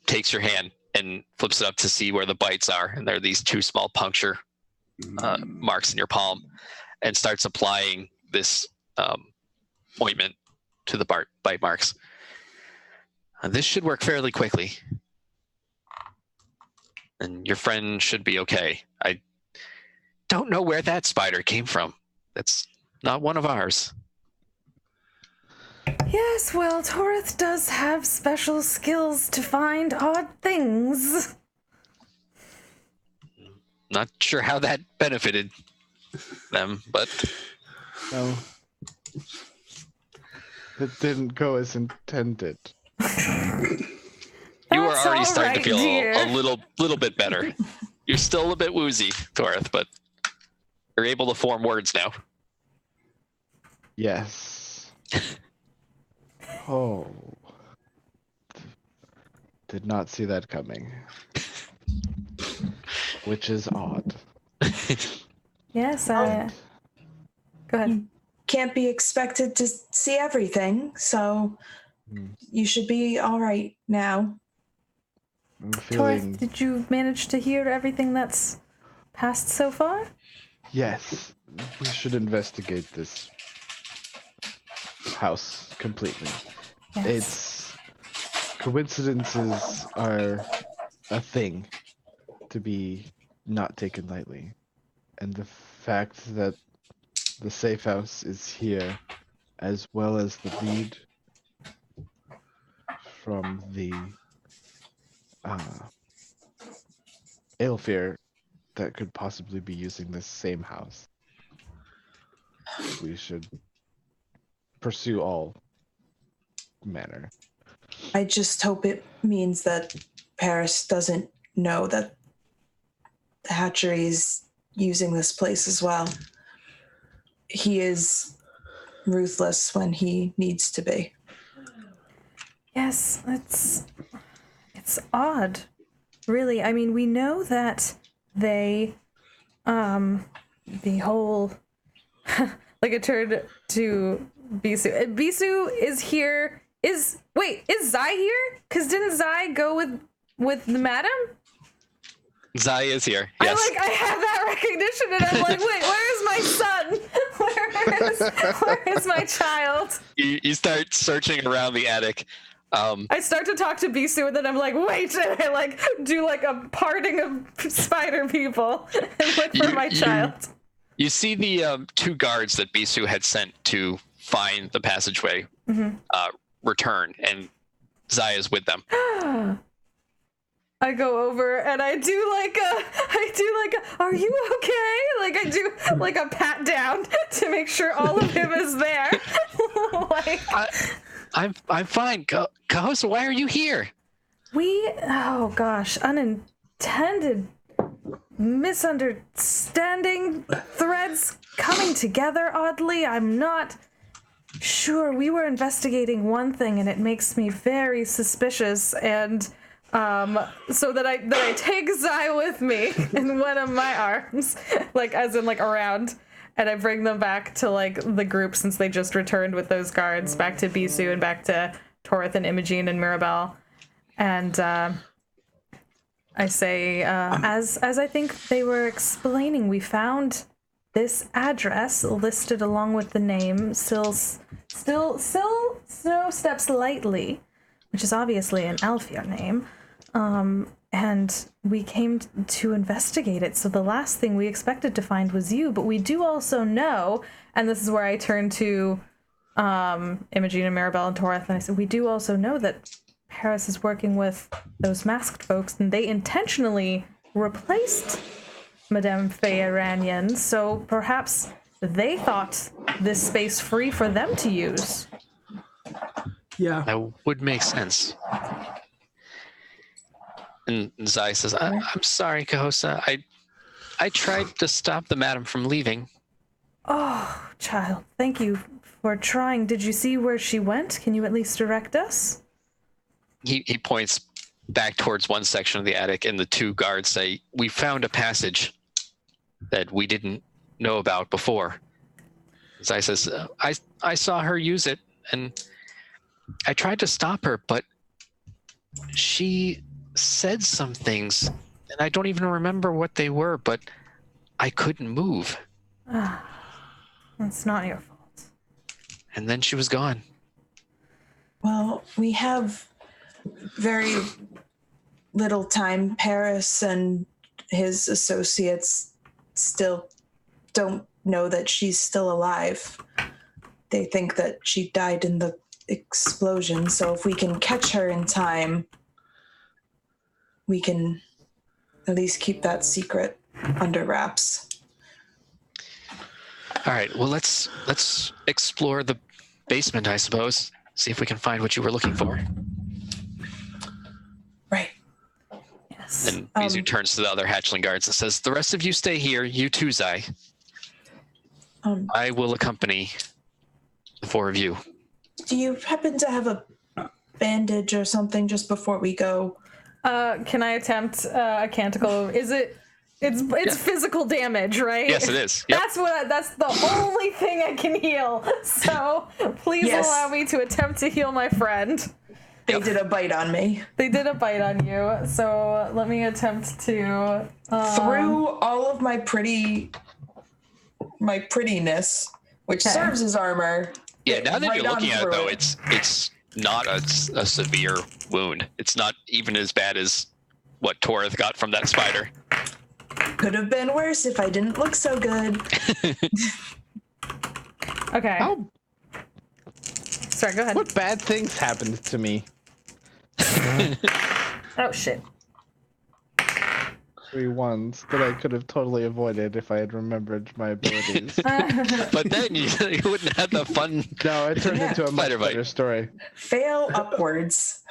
takes your hand and flips it up to see where the bites are, and there are these two small puncture marks in your palm, and starts applying this ointment to the bite marks. This should work fairly quickly, and your friend should be okay. I don't know where that spider came from. That's not one of ours. Yes, well, Torth does have special skills to find odd things. Not sure how that benefited them, but No. It didn't go as intended. you are That's already all starting right, to feel dear. a little bit better. You're still a bit woozy, Torth, but you're able to form words now. Yes. Oh. Did not see that coming. Which is odd. Yes, go ahead. Can't be expected to see everything, so you should be all right now. I'm feeling... Torth, did you manage to hear everything that's passed so far? Yes. We should investigate this house completely. Yes. It's... Coincidences are a thing to be not taken lightly. And the fact that the safe house is here, as well as the lead from the Aelfir that could possibly be using this same house. We should pursue all manner. I just hope it means that Paris doesn't know that the hatchery is using this place as well. He is ruthless when he needs to be. Yes, it's odd. Really, I mean, we know that they, the whole, like it turned to Bisu. Bisu is here. Is Zai here? Because didn't Zai go with the madam? Zai is here. Yes. I have that recognition, and I'm like, wait, where is my son? Where is my child? You start searching around the attic. I start to talk to Bisu, and then I'm like, wait, and I like do like a parting of spider people and look for my child. You see the 2 guards that Bisu had sent to find the passageway return, and Zai is with them. I go over and I do like a, are you okay? Like I do like a pat down to make sure all of him is there. Like I'm fine. Cahosa, why are you here? Oh gosh, unintended misunderstanding threads coming together oddly. I'm not sure. We were investigating one thing and it makes me very suspicious, and so that I take Zai with me in one of my arms, like as in like around, and I bring them back to like the group since they just returned with those guards back to Bisu and back to Torith and Imogene and Mirabelle, and I say as I think they were explaining, we found this address listed along with the name Still Snow Steps Lightly, which is obviously an Alfia name. And we came to investigate it. So the last thing we expected to find was you, but we do also know, and this is where I turn to Imogene and Mirabelle and Torith, and I said, we do also know that Paris is working with those masked folks, and they intentionally replaced Madame Fey-Aranyen, so perhaps they thought this space free for them to use. Yeah. That would make sense. And Zai says, I'm sorry, Cahosa. I tried to stop the madam from leaving. Oh, child, thank you for trying. Did you see where she went? Can you at least direct us? He points back towards one section of the attic, and the 2 guards say, we found a passage that we didn't know about before. Zai says, I saw her use it, and I tried to stop her, but she said some things, and I don't even remember what they were, but I couldn't move. That's not your fault. And then she was gone. Well, we have very little time. Paris and his associates still don't know that she's still alive. They think that she died in the explosion, so if we can catch her in time, we can at least keep that secret under wraps. All right, well, let's explore the basement, I suppose. See if we can find what you were looking for. Right. Yes. And Bisu turns to the other hatchling guards and says, the rest of you stay here, you too, Zai. I will accompany the 4 of you. Do you happen to have a bandage or something just before we go? Can I attempt a canticle? It's physical damage, right? Yes, it is. Yep. That's the only thing I can heal. So please allow me to attempt to heal my friend. They did a bite on me. They did a bite on you. So let me attempt to through all of my prettiness, which serves as armor. Yeah, now that you're looking at it, though, it's not a severe wound. It's not even as bad as what Torith got from that spider. Could have been worse if I didn't look so good. Okay. Oh, Sorry, go ahead. what bad things happened to me? Oh, shit. 3 ones that I could have totally avoided if I had remembered my abilities. But then you wouldn't have the fun. No, it turned into a much Spider bite. better story. Fail upwards.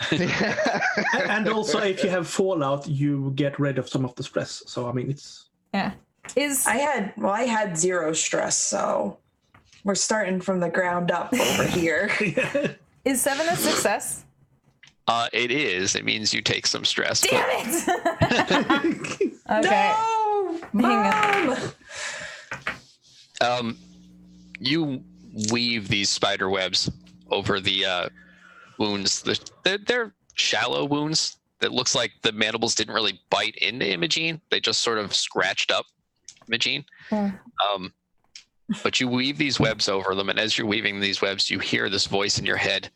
And also, if you have Fallout, you get rid of some of the stress. So, I mean, it's... Yeah. I had 0 stress, so we're starting from the ground up over here. Is 7 a success? It is. It means you take some stress. Damn it! Okay. No, Hang Mom! You weave these spider webs over the wounds. They're shallow wounds. That looks like the mandibles didn't really bite into Imogene. They just sort of scratched up Imogene. Yeah. But you weave these webs over them, and as you're weaving these webs, you hear this voice in your head.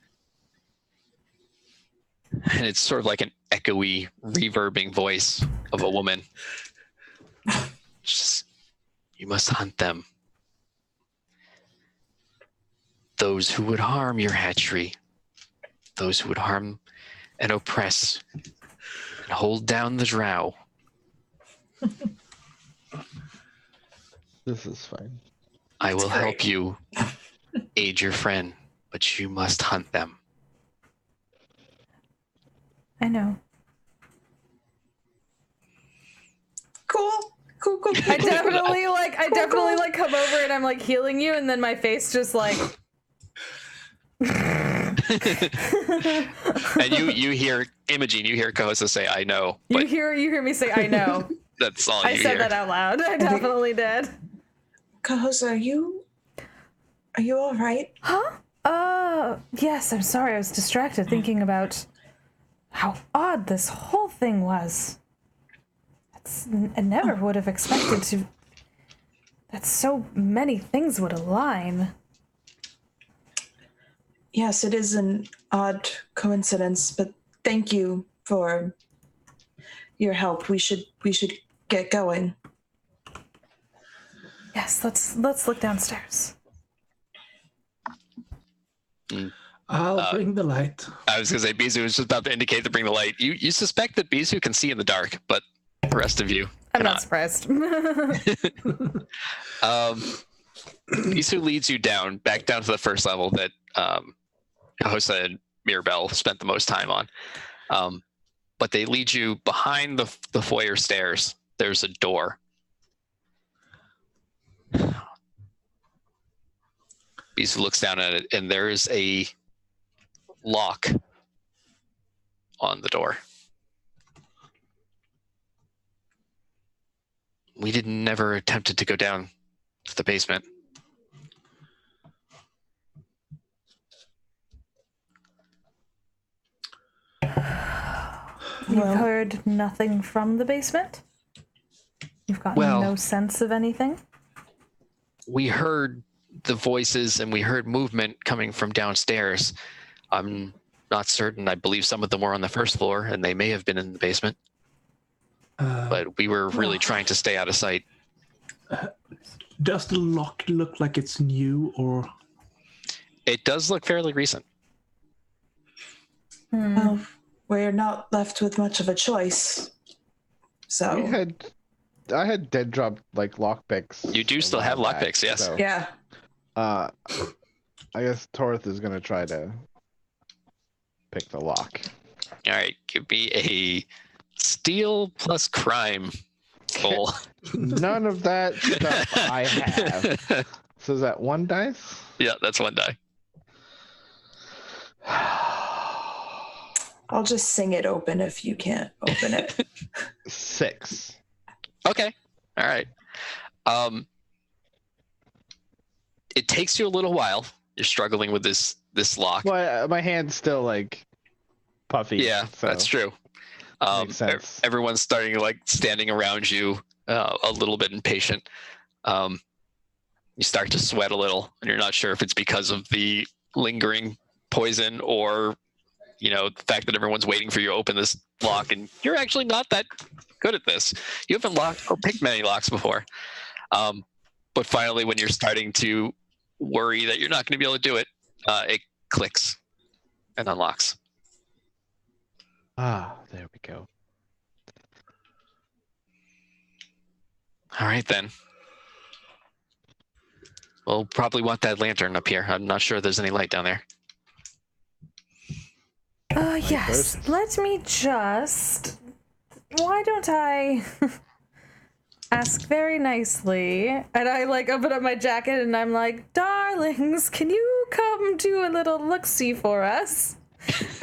And it's sort of like an echoey, reverbing voice of a woman. Just, you must hunt them. Those who would harm your hatchery. Those who would harm and oppress and hold down the drow. This is fine. I will great. help you aid your friend, but you must hunt them. I know. Cool. I definitely come over and I'm like healing you, and then my face just like. And you hear Imogene, you hear Kohosa say, "I know." You But hear me say, "I know." that's all I you said hear. that out loud. I definitely did. Kohosa, are you all right? Huh? Yes. I'm sorry. I was distracted thinking about how odd this whole thing was. I never would have expected to. That so many things would align. Yes, it is an odd coincidence, but thank you for your help. We should get going. Yes. Let's look downstairs. I'll bring the light. I was going to say, Bizu was just about to indicate to bring the light. You suspect that Bizu can see in the dark, but the rest of you I'm cannot. not surprised. Bizu leads you back down to the first level that Kohosa and Mirabelle spent the most time on. But they lead you behind the foyer stairs. There's a door. Bizu looks down at it, and there is a lock on the door. We never attempted to go down to the basement. You've heard nothing from the basement? You've gotten no sense of anything? We heard the voices and we heard movement coming from downstairs. I'm not certain. I believe some of them were on the first floor and they may have been in the basement. But we were really trying to stay out of sight. Does the lock look like it's new, or? It does look fairly recent. Well, we're not left with much of a choice. So I had dead dropped like lockpicks. You do still have lockpicks, yes. So, yeah. I guess Torth is gonna try to pick the lock. All right, give me a steal plus crime roll. None of that stuff I have. So is that 1 dice? Yeah, that's 1 die. I'll just sing it open if you can't open it. 6. Okay. All right. It takes you a little while. You're struggling with this lock. Well, my hand's still like puffy. Yeah, so that's true. makes sense. Everyone's starting to like standing around you, a little bit impatient. You start to sweat a little, and you're not sure if it's because of the lingering poison or, the fact that everyone's waiting for you to open this lock, and you're actually not that good at this. You haven't locked or picked many locks before. But finally, when you're starting to worry that you're not going to be able to do it, it clicks and unlocks. Ah, there we go. All right, then. We'll probably want that lantern up here. I'm not sure there's any light down there. Yes. first. Let me just... Why don't I ask very nicely? And I, like, open up my jacket and I'm like, darlings, can you come do a little look-see for us?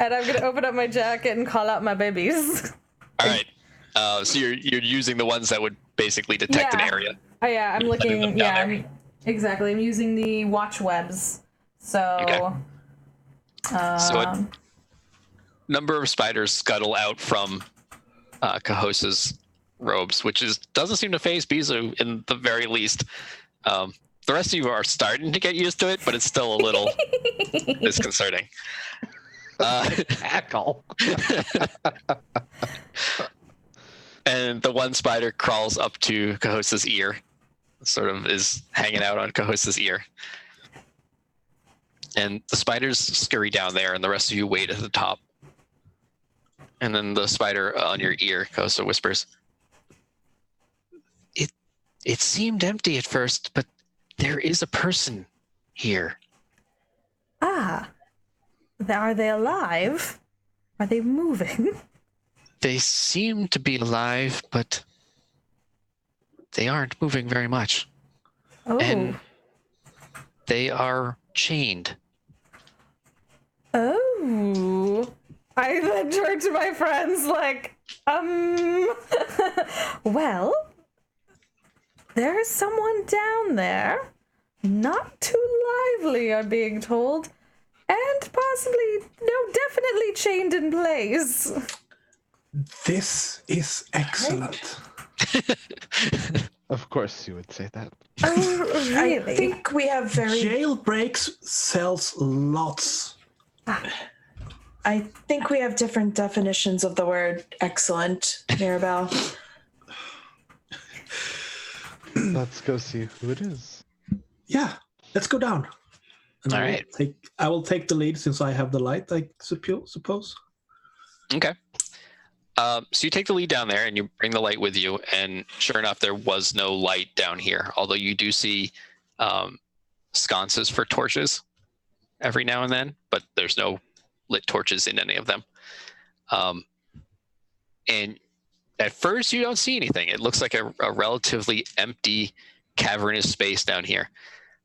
And I'm going to open up my jacket and call out my babies. All right. So you're using the ones that would basically detect an area. Oh, yeah, I'm looking... them Yeah, down exactly. I'm using the watch webs. So... Okay. So a number of spiders scuttle out from Kahos's robes, which doesn't seem to faze Bizu in the very least. The rest of you are starting to get used to it, but it's still a little disconcerting. Tackle. And the one spider crawls up to Kahos's ear, sort of is hanging out on Kahos's ear. And the spiders scurry down there, and the rest of you wait at the top. And then the spider on your ear, Kahosa whispers, It seemed empty at first, but there is a person here. Ah. Are they alive? Are they moving? They seem to be alive, but they aren't moving very much. Oh. And they are chained. Oh. I then turn to my friends like, well, there's someone down there. Not too lively, I'm being told. And possibly, no, definitely chained in place. This is excellent. Of course you would say that. Oh, really? I think we have very. Jailbreaks sells lots. I think we have different definitions of the word excellent, Mirabelle. Let's go see who it is. Yeah, let's go down. And All I will right. I will take the lead since I have the light, I suppose. Okay. So you take the lead down there and you bring the light with you, and sure enough, there was no light down here, although you do see sconces for torches every now and then, but there's no lit torches in any of them. And at first you don't see anything. It looks like a relatively empty, cavernous space down here.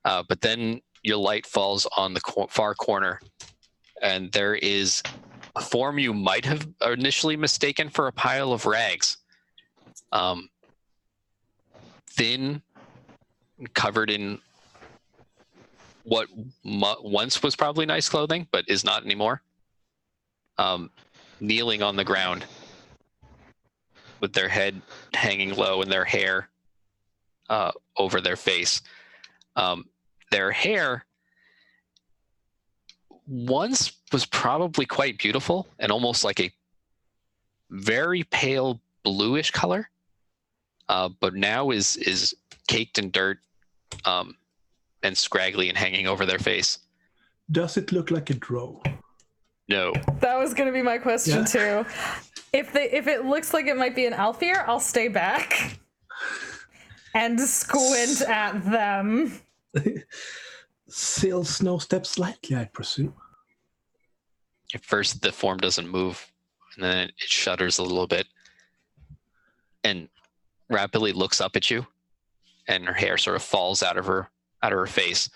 But then your light falls on the far corner, and there is a form you might have initially mistaken for a pile of rags. Thin, covered in what once was probably nice clothing, but is not anymore. Kneeling on the ground with their head hanging low and their hair over their face. Their hair once was probably quite beautiful and almost like a very pale bluish color, but now is caked in dirt and scraggly and hanging over their face. Does it look like a drow? No. That was gonna be my question too. If it looks like it might be an Alfir, I'll stay back and squint at them. Still snow steps slightly, I presume. At first, the form doesn't move, and then it shudders a little bit and rapidly looks up at you, and her hair sort of falls out of her face.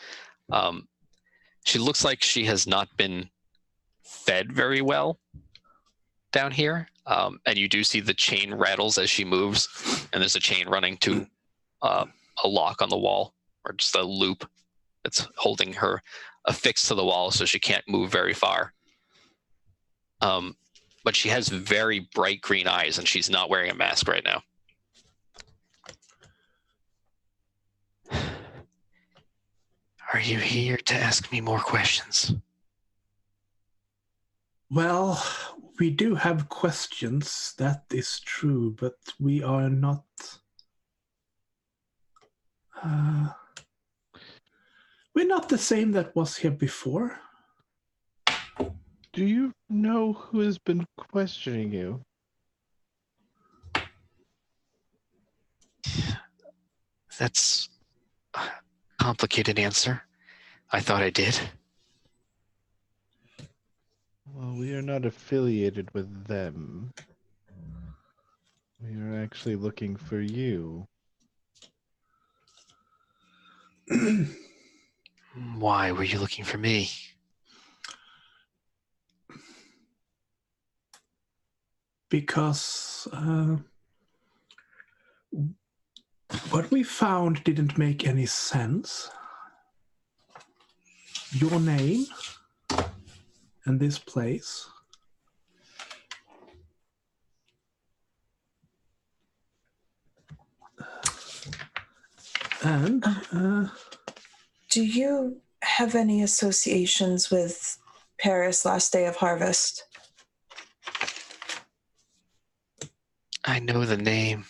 She looks like she has not been fed very well down here, and you do see the chain rattles as she moves, and there's a chain running to a lock on the wall, or just a loop that's holding her affixed to the wall so she can't move very far. But she has very bright green eyes, and she's not wearing a mask right now. Are you here to ask me more questions? Well, we do have questions, that is true, but we are not... we're not the same that was here before. Do you know who has been questioning you? That's a complicated answer. I thought I did. Well, we are not affiliated with them. We are actually looking for you. Why were you looking for me? Because what we found didn't make any sense. Your name and this place. And Do you have any associations with Paris last day of harvest? I know the name,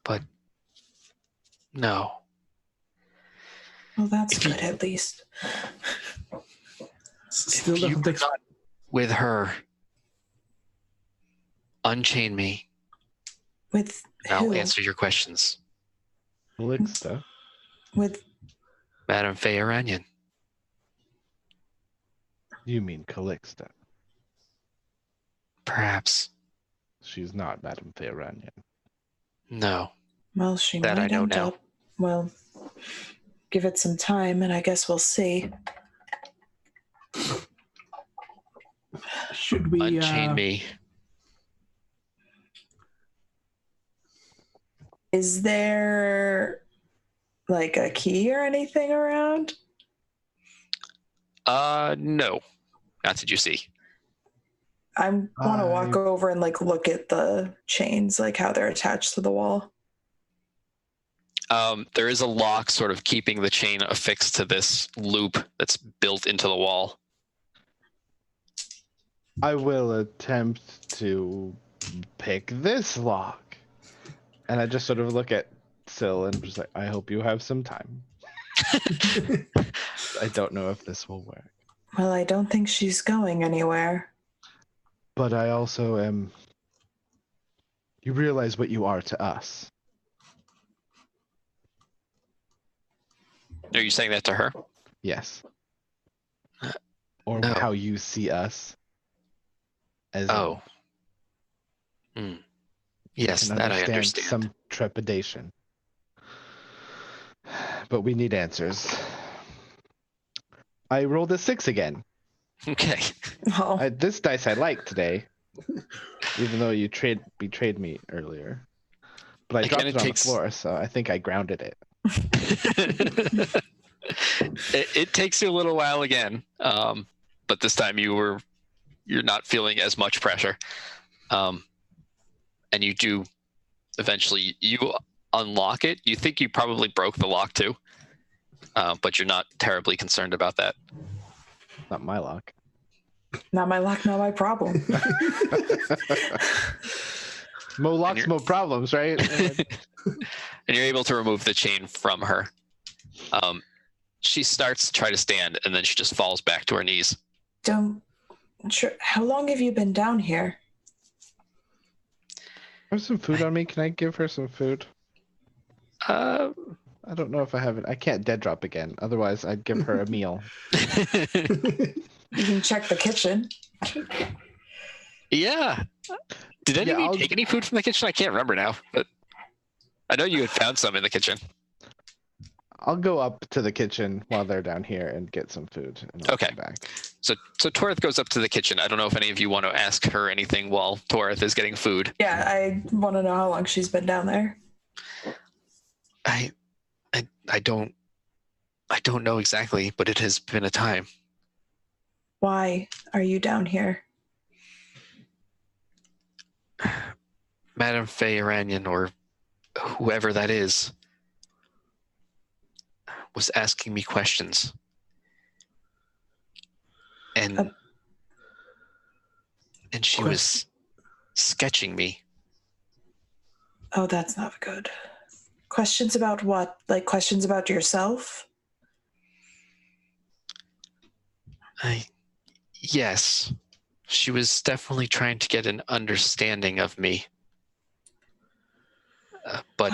but no. Well, that's If you- good at least. still If you doesn't were not with her, unchain me, With and I'll who? answer your questions. Calixte. With Madame Fey-Aranyen. You mean Calixte. Perhaps. She's not Madame Fey-Aranyen. No. well, she That I might know end now. up. Well, give it some time, and I guess we'll see. should we Unchain me. Is there like a key or anything around? No. Not that you see. I want to walk I- over and like look at the chains, like how they're attached to the wall. There is a lock sort of keeping the chain affixed to this loop that's built into the wall. I will attempt to pick this lock. And I just sort of look at Syl and just like, I hope you have some time. I don't know if this will work. Well, I don't think she's going anywhere. But I also am. You realize what you are to us. Are you saying that to her? Yes. Or No. how you see us. As Oh. Yes, can that I understand. some trepidation. But we need answers. I rolled a 6 again. Okay. Oh, This dice I like today, even though you betrayed me earlier. But I Again, dropped it it on takes- the floor, so I think I grounded it. it takes you a little while again, but this time you're not feeling as much pressure, and you do eventually you unlock it. You think you probably broke the lock too, but you're not terribly concerned about that. Not my lock. not my luck, not my problem. Mo locks, you're- mo problems, right? And you're able to remove the chain from her. She starts to try to stand, and then she just falls back to her knees. Sure. How long have you been down here? There's some food on me. Can I give her some food? Uh, I don't know if I have it. I can't dead drop again. Otherwise, I'd give her a meal. You can check the kitchen. yeah. Did any of you I'll- take any food from the kitchen? I can't remember now, but I know you had found some in the kitchen. I'll go up to the kitchen while they're down here and get some food. And I'll Okay. come back. So Torith goes up to the kitchen. I don't know if any of you want to ask her anything while Torith is getting food. Yeah, I want to know how long she's been down there. I don't know exactly, but it has been a time. Why are you down here? Madame Fey-Aranyen, or whoever that is, was asking me questions. And she was sketching me. Oh, that's not good. Questions about what? Like questions about yourself? Yes. She was definitely trying to get an understanding of me. But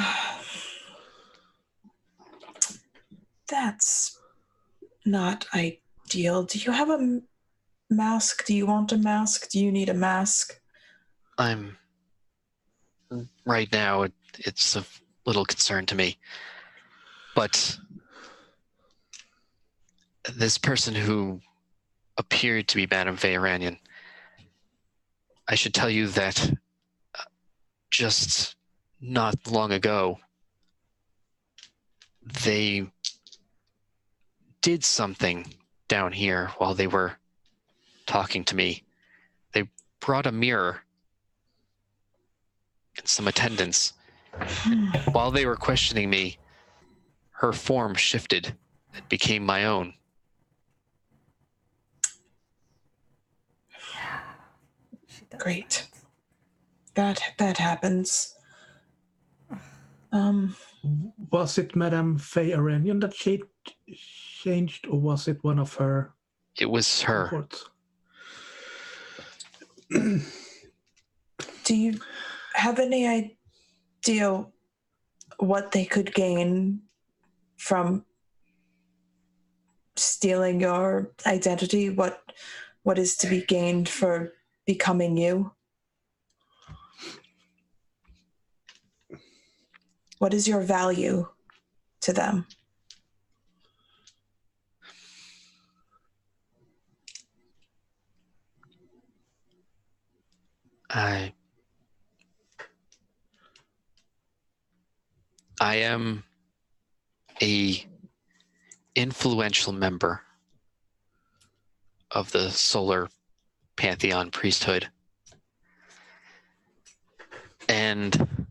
That's not ideal. Do you have a mask? Do you want a mask? Do you need a mask? Right now, it's a little concern to me. But this person who appeared to be Madame Fey-Aranyen, I should tell you that just not long ago, they did something down here while they were talking to me. They brought a mirror and some attendants. While they were questioning me, her form shifted and became my own. Great. That happens. Was it Madame Fey-Aranyen that she changed, or was it one of her? It was her. Cohorts? Do you have any idea what they could gain from stealing your identity? What is to be gained for becoming you? What is your value to them? I am a influential member of the Solar Pantheon priesthood and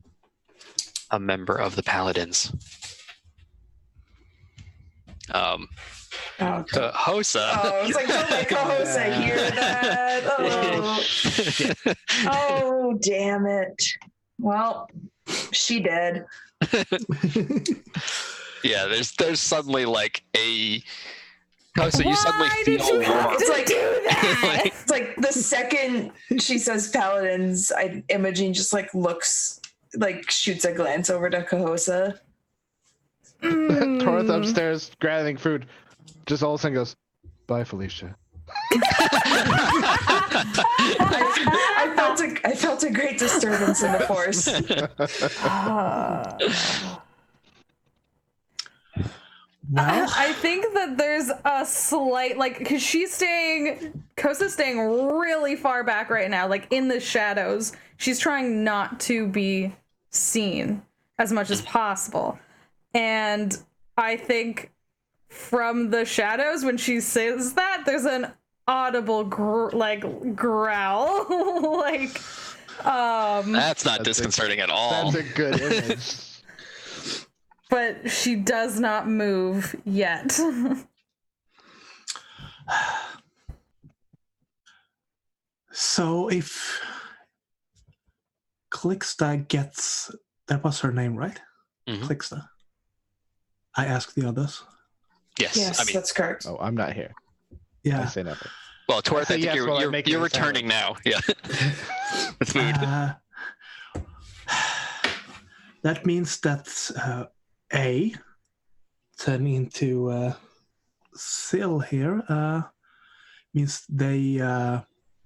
a member of the Paladins. Hosa. Oh, it's like, don't make Hosa hear that. Oh, damn it. Well, she did. Yeah, there's suddenly like a Hosa, you suddenly Why feel did you have warm. to do that? It's like the second she says paladins, Imogen just like looks, like shoots a glance over to Cahosa. Torth upstairs grabbing food, just all of a sudden goes, "Bye, Felicia." I felt a great disturbance in the force. Well, I think that there's a slight, like, because Kosa's staying really far back right now, like in the shadows. She's trying not to be seen as much as possible. And I think from the shadows, when she says that, there's an audible growl. Like, That's not disconcerting at all. That's a good image. But she does not move yet. so if Calixte gets, that was her name, right? Mhm. Calixte. I ask the others. Yes, Yes, I mean, that's correct. Oh, I'm not here. I Yeah. say nothing. well, Torth, I think yes while I'm making you're a returning now. Yeah, with food. That means that A turn into Syl here means they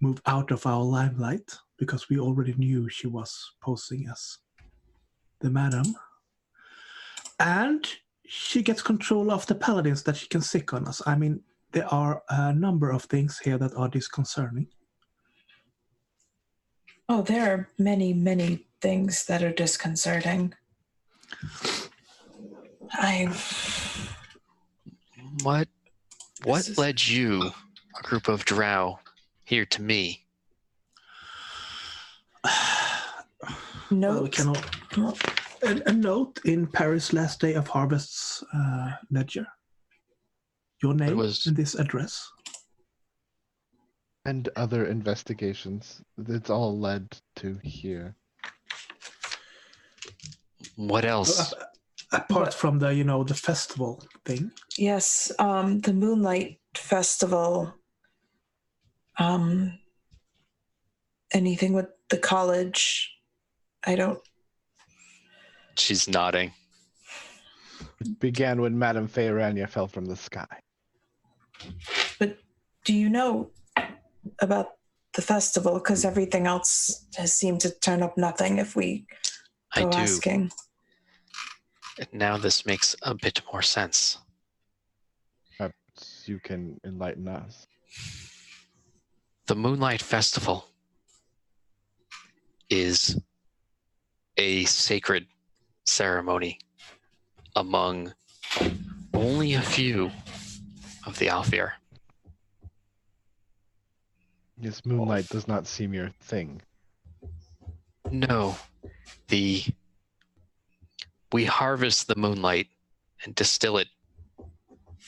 move out of our limelight because we already knew she was posing as the madam. And she gets control of the paladins that she can sick on us. I mean, there are a number of things here that are disconcerting. Oh, there are many, many things that are disconcerting. What This is- led you, a group of drow, here to me? Well, we Note. cannot. A note in Paris' last day of harvest's ledger. Your name and this address. And other investigations. It's all led to here. What else? Apart from the festival thing. Yes, the Moonlight Festival. Anything with the college? I don't. She's nodding. It began when Madame Fey-Aranyen fell from the sky. But do you know about the festival? Because everything else has seemed to turn up nothing if we I go do. asking. Now this makes a bit more sense. Perhaps you can enlighten us. The Moonlight Festival is a sacred ceremony among only a few of the Alfir. Yes, moonlight does not seem your thing. No, we harvest the moonlight and distill it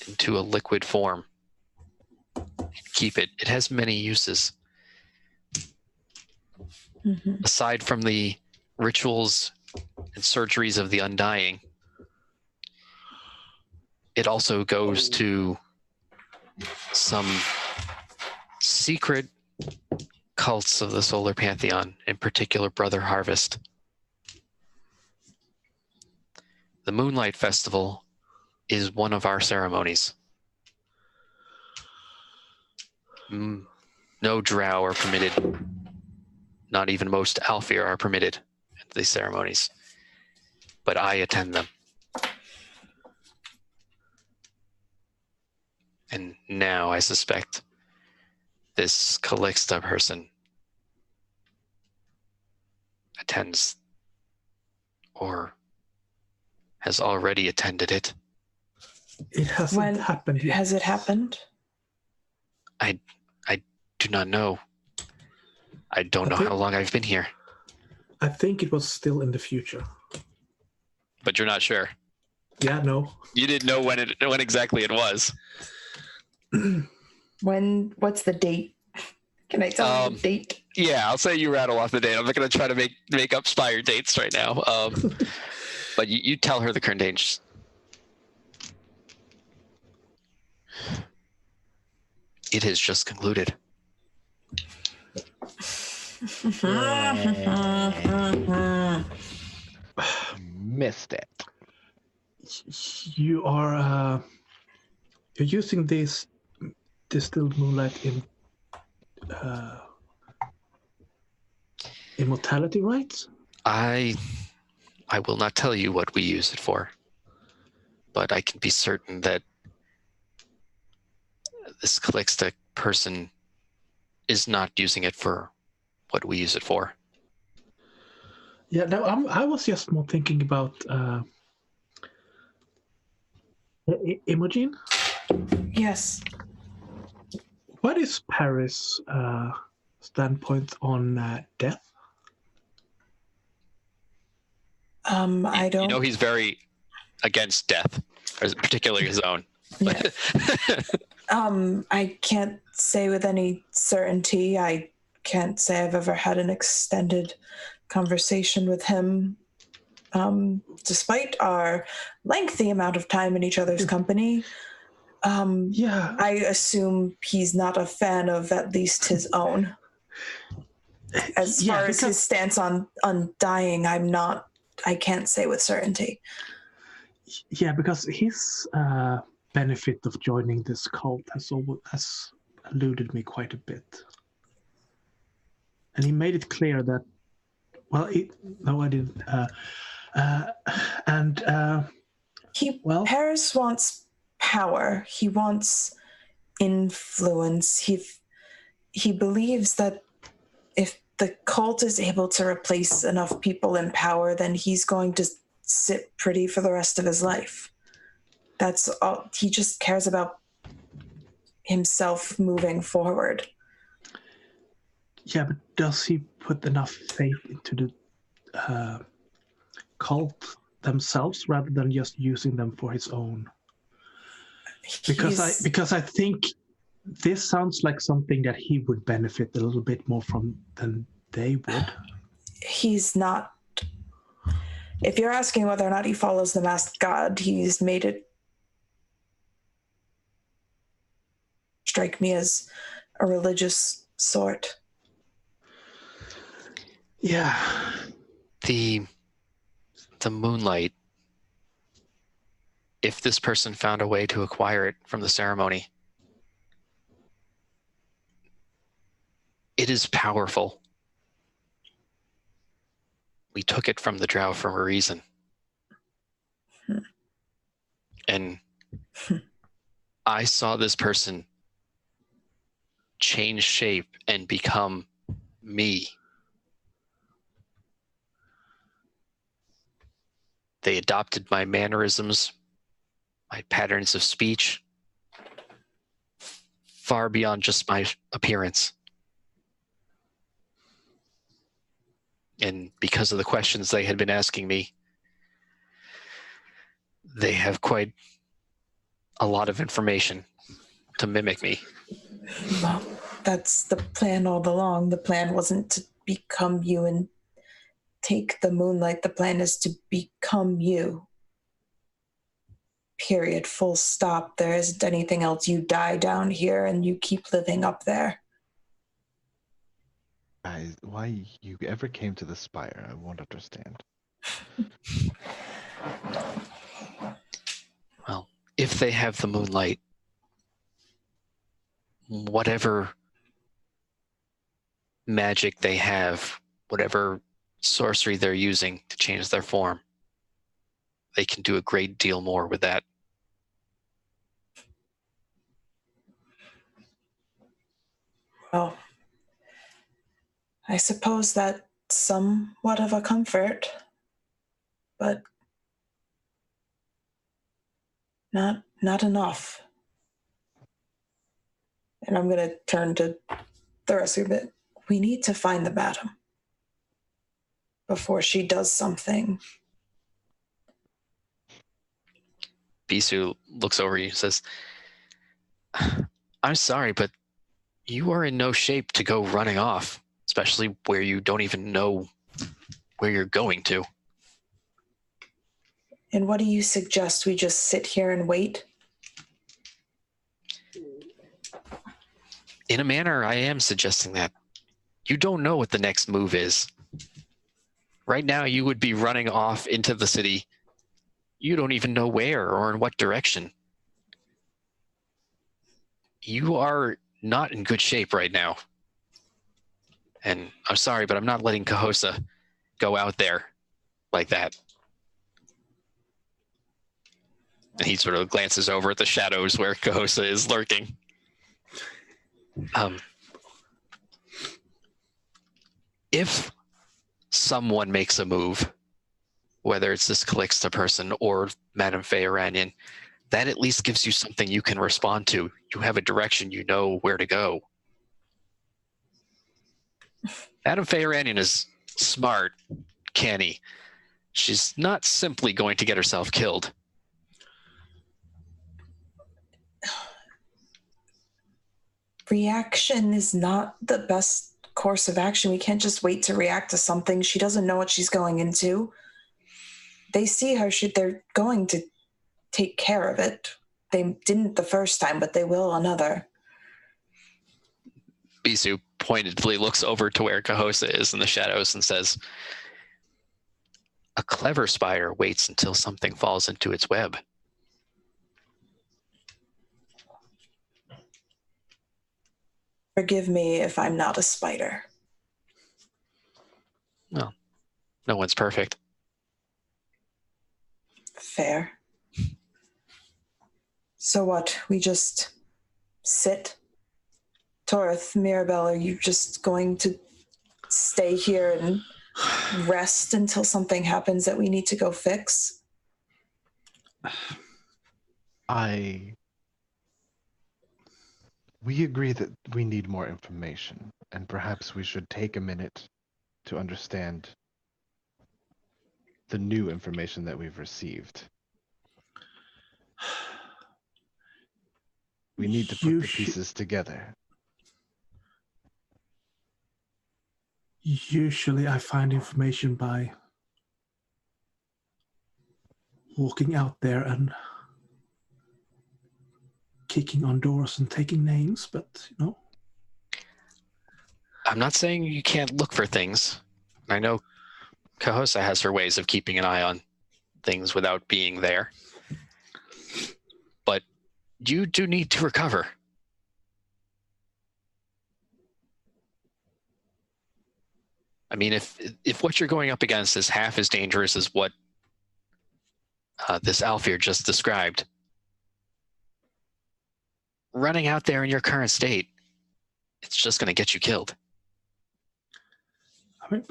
into a liquid form. Keep it. It has many uses. Mm-hmm. Aside from the rituals and surgeries of the undying, it also goes to some secret cults of the solar pantheon, in particular Brother Harvest. The Moonlight Festival is one of our ceremonies. No drow are permitted. Not even most Alfir are permitted at these ceremonies. But I attend them. And now I suspect this Calixte person attends or has already attended it. It hasn't happened yet. Has it happened? I do not know. I don't know how long I've been here. I think it was still in the future. But you're not sure. Yeah, no. You didn't know when exactly it was. What's the date? Can I tell you the date? Yeah, I'll say you rattle off the date. I'm not going to try to make up Spire dates right now. But you tell her the current dates. It has just concluded. Missed it. You are you're using this distilled moonlight in immortality rites? I will not tell you what we use it for, but I can be certain that this Calixte person is not using it for what we use it for. Yeah, no, I was just more thinking about Imogen. Yes. What is Paris' standpoint on death? I don't. You know, he's very against death, particularly his own. Yeah. I can't say with any certainty. I can't say I've ever had an extended conversation with him. Despite our lengthy amount of time in each other's company, Yeah. I assume he's not a fan of at least his own. As far as his stance on dying, I can't say with certainty. Yeah, because his benefit of joining this cult has eluded me quite a bit. And he made it clear that, no, I didn't. Paris wants power. He wants influence. He believes that if the cult is able to replace enough people in power, then he's going to sit pretty for the rest of his life. That's all. He just cares about himself moving forward. Yeah, but does he put enough faith into the cult themselves rather than just using them for his own? Because I think this sounds like something that he would benefit a little bit more from than they would. He's not. If you're asking whether or not he follows the masked god, he's made it strike me as a religious sort. Yeah. The moonlight if this person found a way to acquire it from the ceremony, it is powerful. We took it from the drow for a reason. And I saw this person change shape and become me. They adopted my mannerisms, my patterns of speech, far beyond just my appearance. And because of the questions they had been asking me, they have quite a lot of information to mimic me. Well, that's the plan all along. The plan wasn't to become you and take the moonlight. The plan is to become you. Period. Full stop. There isn't anything else. You die down here and you keep living up there. Guys, why you ever came to the Spire, I won't understand. Well, if they have the moonlight, whatever magic they have, whatever sorcery they're using to change their form, they can do a great deal more with that. Well, I suppose that's somewhat of a comfort, but not enough. And I'm going to turn to the rest of it. We need to find the madam before she does something. Bisu looks over you and says, I'm sorry, but you are in no shape to go running off, especially where you don't even know where you're going to. And what do you suggest? We just sit here and wait? In a manner, I am suggesting that. You don't know what the next move is. Right now, you would be running off into the city. You don't even know where or in what direction. You are not in good shape right now. And I'm sorry, but I'm not letting Cahosa go out there like that. And he sort of glances over at the shadows where Cahosa is lurking. If someone makes a move, whether it's this Calixte person or Madame Fey-Aranyen, that at least gives you something you can respond to. You have a direction, you know where to go. Madame Fey-Aranyen is smart, canny. She's not simply going to get herself killed. Reaction is not the best course of action. We can't just wait to react to something. She doesn't know what she's going into. They see her, they're going to take care of it. They didn't the first time, but they will another. Bisu pointedly looks over to where Cahosa is in the shadows and says, a clever spire waits until something falls into its web. Forgive me if I'm not a spider. Well, no one's perfect. Fair. So what? We just sit? Torith, Mirabelle, are you just going to stay here and rest until something happens that we need to go fix? We agree that we need more information, and perhaps we should take a minute to understand the new information that we've received. We need to put the pieces together. Usually I find information by walking out there and kicking on doors and taking names, but I'm not saying you can't look for things. I know Cahosa has her ways of keeping an eye on things without being there. you do need to recover. I mean, if what you're going up against is half as dangerous as what this Alfir just described, running out there in your current state, it's just going to get you killed. I mean,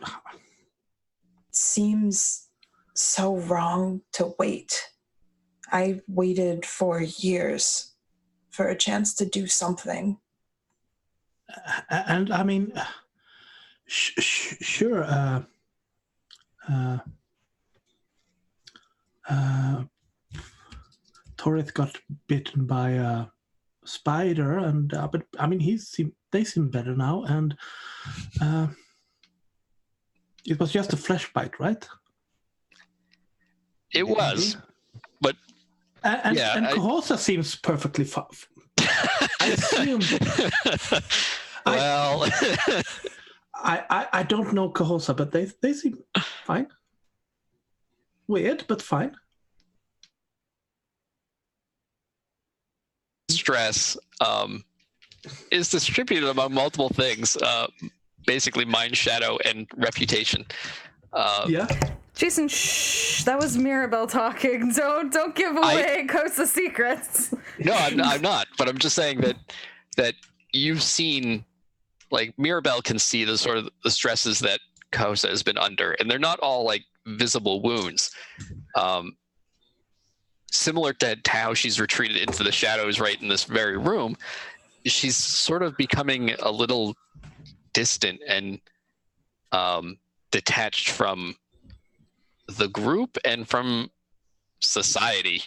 Seems so wrong to wait. I waited for years for a chance to do something. and I mean, sure. Torith got bitten by a spider, and but I mean, they seem better now, and it was just a flesh bite, right? It was, but And yeah, Cahosa seems perfectly fine. I assume. well, I don't know Cahosa, but they seem fine. Weird, but fine. stress is distributed among multiple things, basically mind, shadow, and reputation. Yeah. Jason, shh. That was Mirabelle talking. Don't give away Kosa's secrets. No, I'm not. But I'm just saying that you've seen, like, Mirabelle can see the sort of the stresses that Kosa has been under, and they're not all like visible wounds. Similar to how she's retreated into the shadows right in this very room, she's sort of becoming a little distant and detached from the group and from society.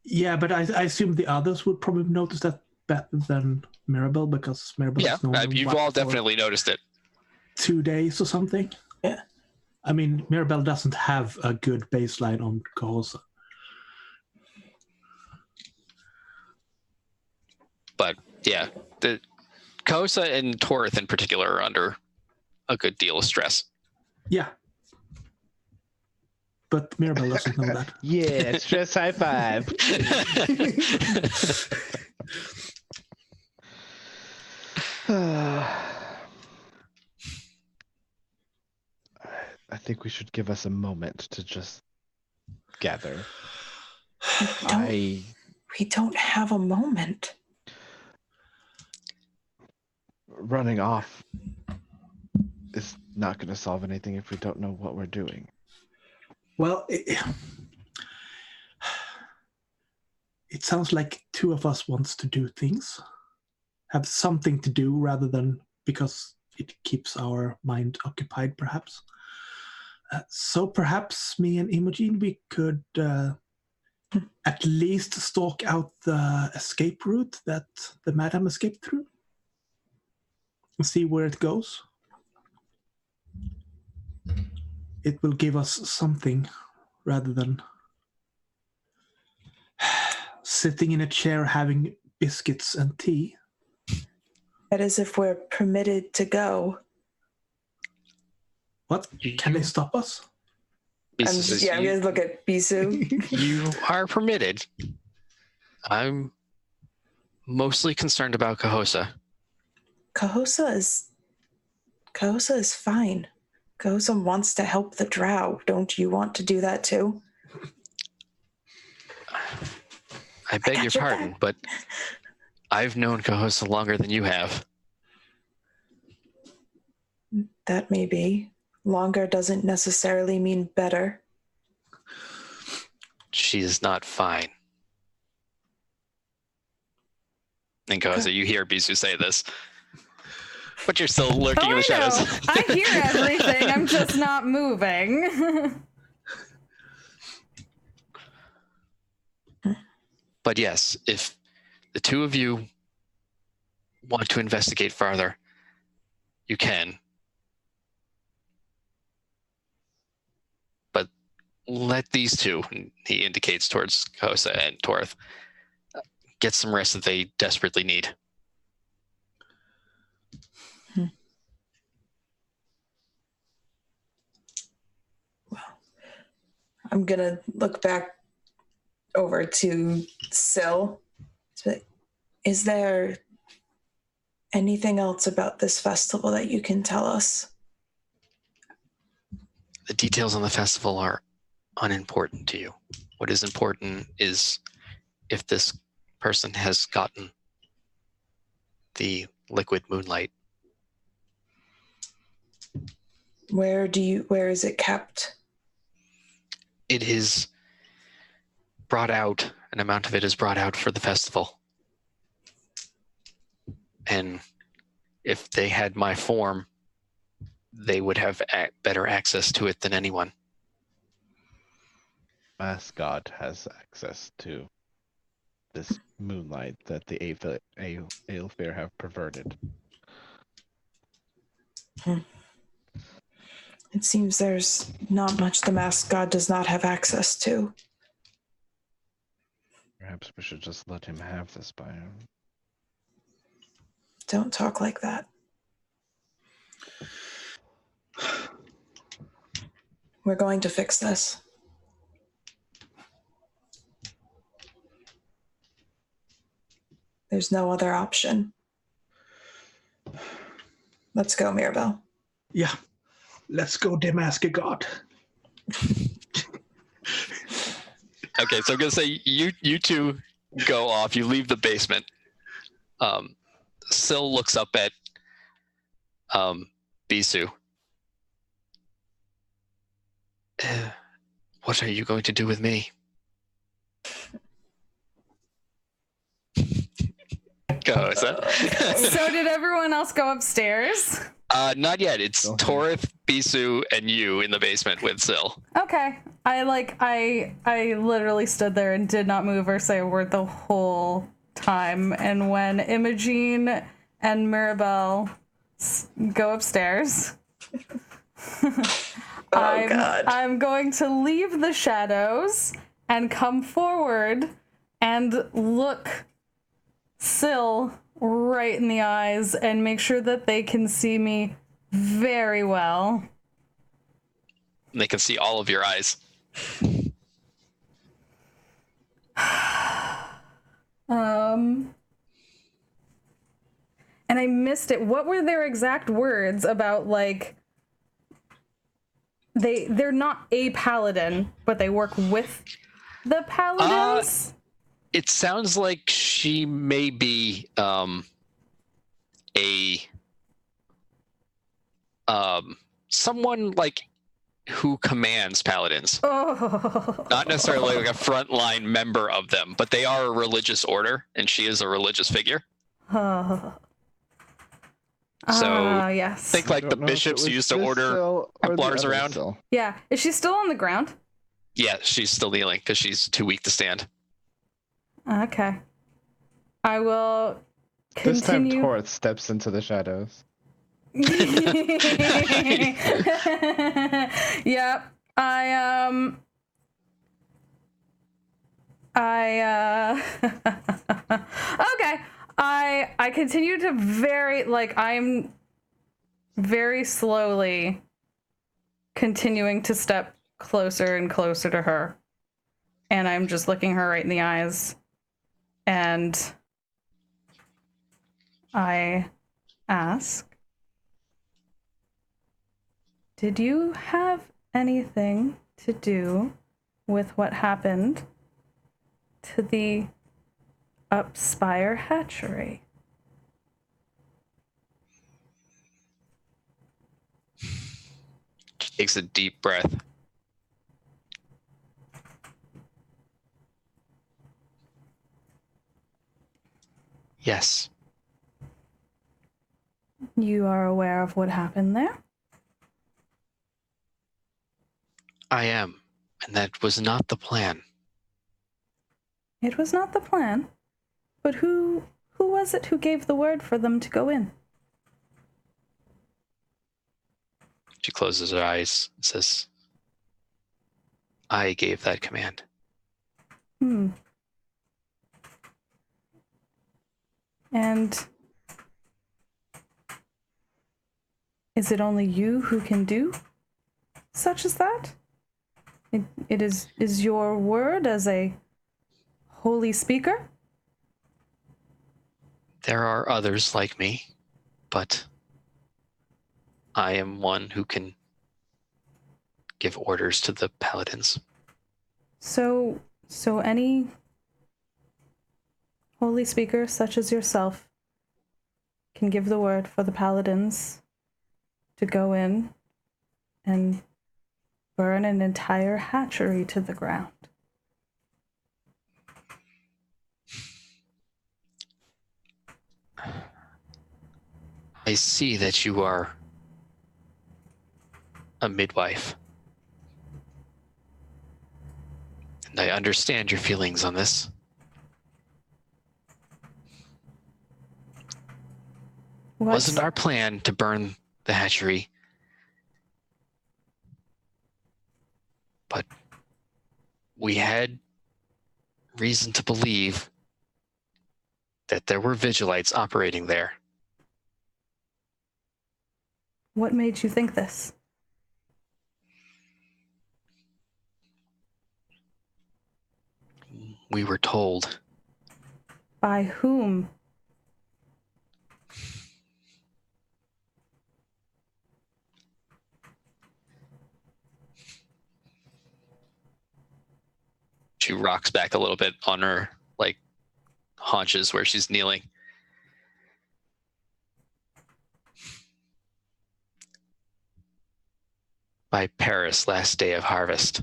Yeah, but I assume the others would probably notice that better than Mirabelle, because Mirabelle is known you've all definitely noticed it. 2 days or something. Yeah. I mean, Mirabelle doesn't have a good baseline on Cahosa. But yeah, the Kosa and Torith in particular are under a good deal of stress. Yeah. But Mirabelle doesn't know that. Yeah, stress high five. I think we should give us a moment to just gather. We don't have a moment. Running off is not going to solve anything if we don't know what we're doing. Well, it sounds like two of us wants to do things, have something to do rather than because it keeps our mind occupied, perhaps. So perhaps me and Imogen, we could at least stalk out the escape route that the Madame escaped through and see where it goes. It will give us something rather than sitting in a chair having biscuits and tea. That is if we're permitted to go. What? Can they stop us? I'm going to look at Bisu. You are permitted. I'm mostly concerned about Cahosa. Cahosa is fine. Cahosa wants to help the drow. Don't you want to do that too? I beg your pardon, but I've known Cahosa longer than you have. That may be. Longer doesn't necessarily mean better. She is not fine. And Cahosa, you hear Bisu say this. But you're still lurking in the shadows. I hear everything. I'm just not moving. But yes, if the two of you want to investigate farther, you can. But let these two, and he indicates towards Kosa and Torith, get some rest that they desperately need. I'm going to look back over to Syl. So is there anything else about this festival that you can tell us? The details on the festival are unimportant to you. What is important is if this person has gotten the liquid moonlight. Where is it kept? It is brought out, an amount of it is brought out for the festival. And if they had my form, they would have better access to it than anyone. Mask God has access to this moonlight that the Aelfir have perverted. It seems there's not much the masked god does not have access to. Perhaps we should just let him have the Spire. Don't talk like that. We're going to fix this. There's no other option. Let's go, Mirabelle. Yeah. Let's go demask a god. Okay, so I'm gonna say you two go off. You leave the basement. Syl looks up at Bisu. What are you going to do with me? Go, is that? So did everyone else go upstairs? Not yet. It's Okay. Torith, Bisu, and you in the basement with Syl. Okay. I literally stood there and did not move or say a word the whole time. And when Imogene and Mirabelle go upstairs, I'm going to leave the shadows and come forward and look Syl right in the eyes and make sure that they can see me very well. And they can see all of your eyes. And I missed it. What were their exact words about, like, they're not a paladin, but they work with the paladins? It sounds like she may be someone like who commands paladins. Oh. Not necessarily like a frontline member of them, but they are a religious order, and she is a religious figure. So yes. think like the Don't know if it bishops was used to this order Syl or the Templars other around. Syl. Yeah. Is she still on the ground? Yeah, she's still kneeling because she's too weak to stand. Okay. I will This time continue. Torth steps into the shadows. Yep. Okay. I continue to I'm very slowly continuing to step closer and closer to her. And I'm just looking her right in the eyes. And I ask, did you have anything to do with what happened to the Spire hatchery? She takes a deep breath. Yes. You are aware of what happened there? I am, and that was not the plan. It was not the plan. But who was it who gave the word for them to go in? She closes her eyes and says, I gave that command. And is it only you who can do such as that? It is your word as a holy speaker? There are others like me, but I am one who can give orders to the paladins. So any holy speaker such as yourself can give the word for the paladins to go in and burn an entire hatchery to the ground. I see that you are a midwife. And I understand your feelings on this. Wasn't our plan to burn the hatchery? But we had reason to believe that there were Vigilites operating there. What made you think this? We were told. By whom? She rocks back a little bit on her, like, haunches where she's kneeling. By Paris, last day of harvest.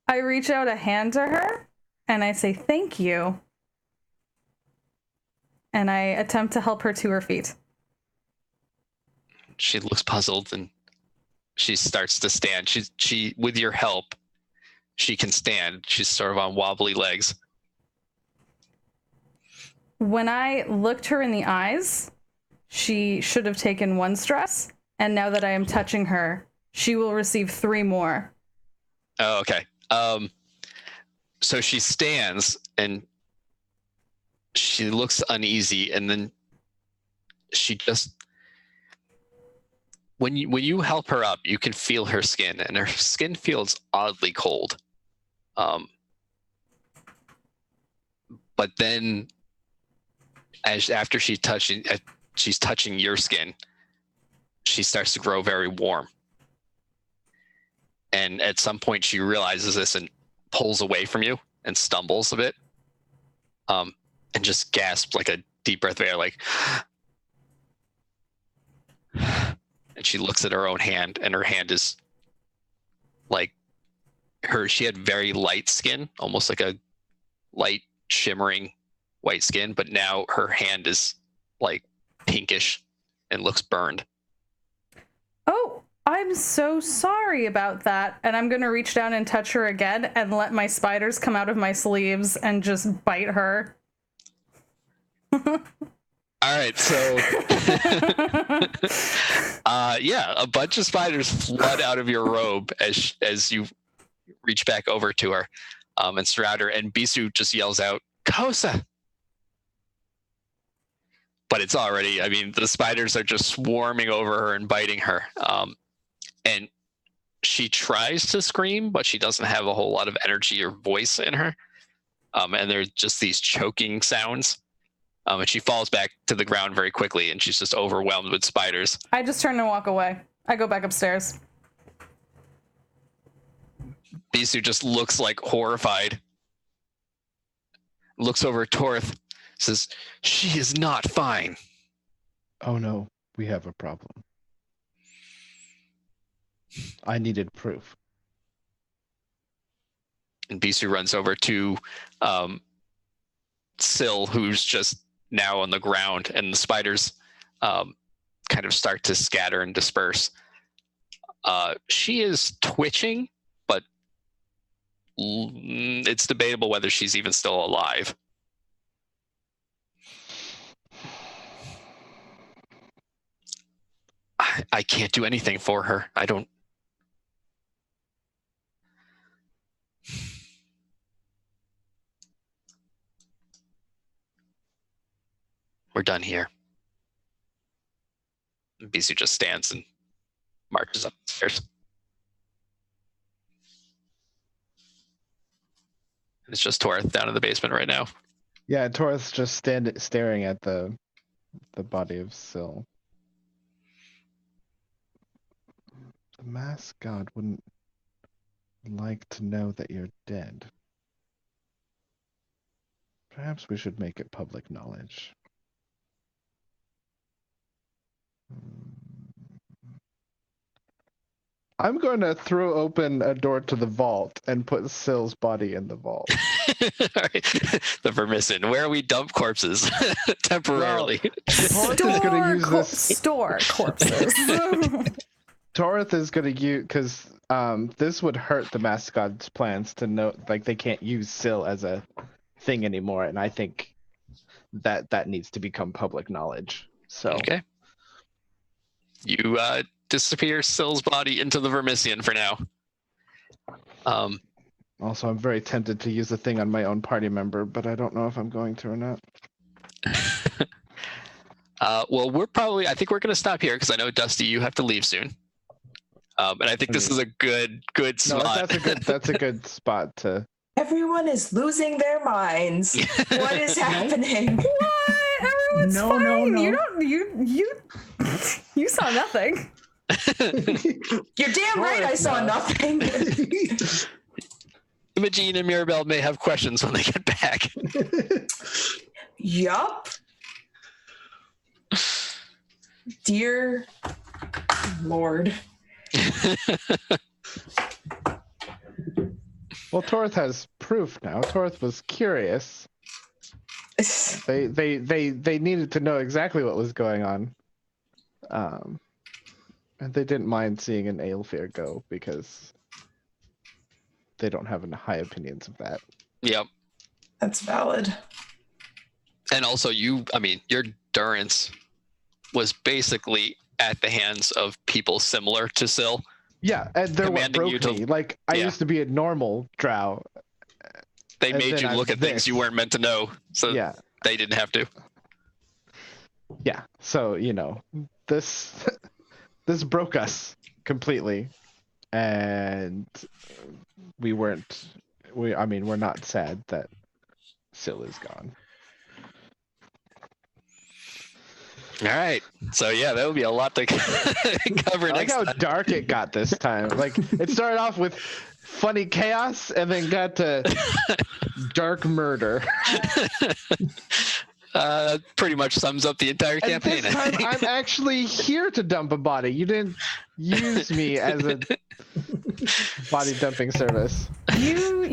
I reach out a hand to her and I say, thank you. And I attempt to help her to her feet. She looks puzzled and she starts to stand. She with your help, she can stand. She's sort of on wobbly legs. When I looked her in the eyes, she should have taken 1 stress, and now that I am touching her, she will receive 3 more. Oh, okay. So she stands and she looks uneasy, and then she just when you help her up, you can feel her skin, and her skin feels oddly cold. But then, after she's touching your skin, she starts to grow very warm. And at some point, she realizes this and pulls away from you and stumbles a bit, and just gasps like a deep breath of air, like. And she looks at her own hand, and her hand is like she had very light skin, almost like a light shimmering white skin, but now her hand is like pinkish and looks burned. Oh, I'm so sorry about that. And I'm going to reach down and touch her again and let my spiders come out of my sleeves and just bite her. All right, so yeah, a bunch of spiders flood out of your robe as you reach back over to her and surround her, and Bisu just yells out, "Kosa!" But it's already, I mean, the spiders are just swarming over her and biting her. And she tries to scream, but she doesn't have a whole lot of energy or voice in her. And there's just these choking sounds. And she falls back to the ground very quickly, and she's just overwhelmed with spiders. I just turn and walk away. I go back upstairs. Bisu just looks like horrified. Looks over at Torth, says, "She is not fine." Oh no, we have a problem. I needed proof. And Bisu runs over to Syl, who's just now on the ground, and the spiders kind of start to scatter and disperse. She is twitching, but it's debatable whether she's even still alive. I can't do anything for her. I don't. We're done here. Bisu just stands and marches up the stairs. It's just Torth down in the basement right now. Yeah, Torth's just staring at the body of Syl. The masked god wouldn't like to know that you're dead. Perhaps we should make it public knowledge. I'm going to throw open a door to the vault and put Syl's body in the vault. All right. The Vermison, where we dump corpses temporarily. Store corpses. Torth is going to use, because this would hurt the mascot's plans to know, like, they can't use Syl as a thing anymore, and I think that needs to become public knowledge. So okay, you disappear Syl's body into the Vermisian for now. Also, I'm very tempted to use the thing on my own party member, but I don't know if I'm going to or not. Well, I think we're going to stop here because I know, Dusty, you have to leave soon. And I think this is a good spot. That's a good spot to. Everyone is losing their minds. What is happening? What? Everyone's fine. No. You saw nothing. You're damn right I saw nothing. Imogene and Mirabelle may have questions when they get back. Yup. Dear Lord. Well, Torth has proof now. Torth was curious. They needed to know exactly what was going on. And they didn't mind seeing an Aelfir go because they don't have high opinions of that. Yep. That's valid. And also, your durance was basically at the hands of people similar to Syl. Yeah, and they're what Commanding broke me. Like, I used to be a normal drow. They made you look at things you weren't meant to know, so they didn't have to. Yeah, so, this broke us completely, and we're not sad that Syl is gone. All right, so that would be a lot to cover. I like how dark it got this time. Like, it started off with funny chaos and then got to dark murder. Pretty much sums up the entire campaign. This time, I'm actually here to dump a body. You didn't use me as a body dumping service. You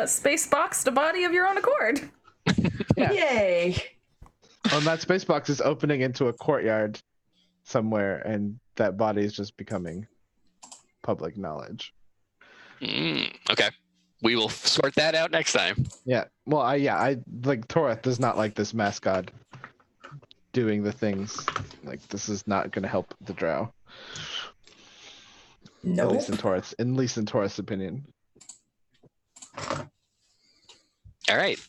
space boxed a body of your own accord. Yeah. Yay. Oh, and that space box is opening into a courtyard somewhere, and that body is just becoming public knowledge. Okay. We will sort that out next time. Yeah. Well, I like Torth does not like this mascot doing the things. Like, this is not going to help the drow. No. At least in Torth's opinion. All right.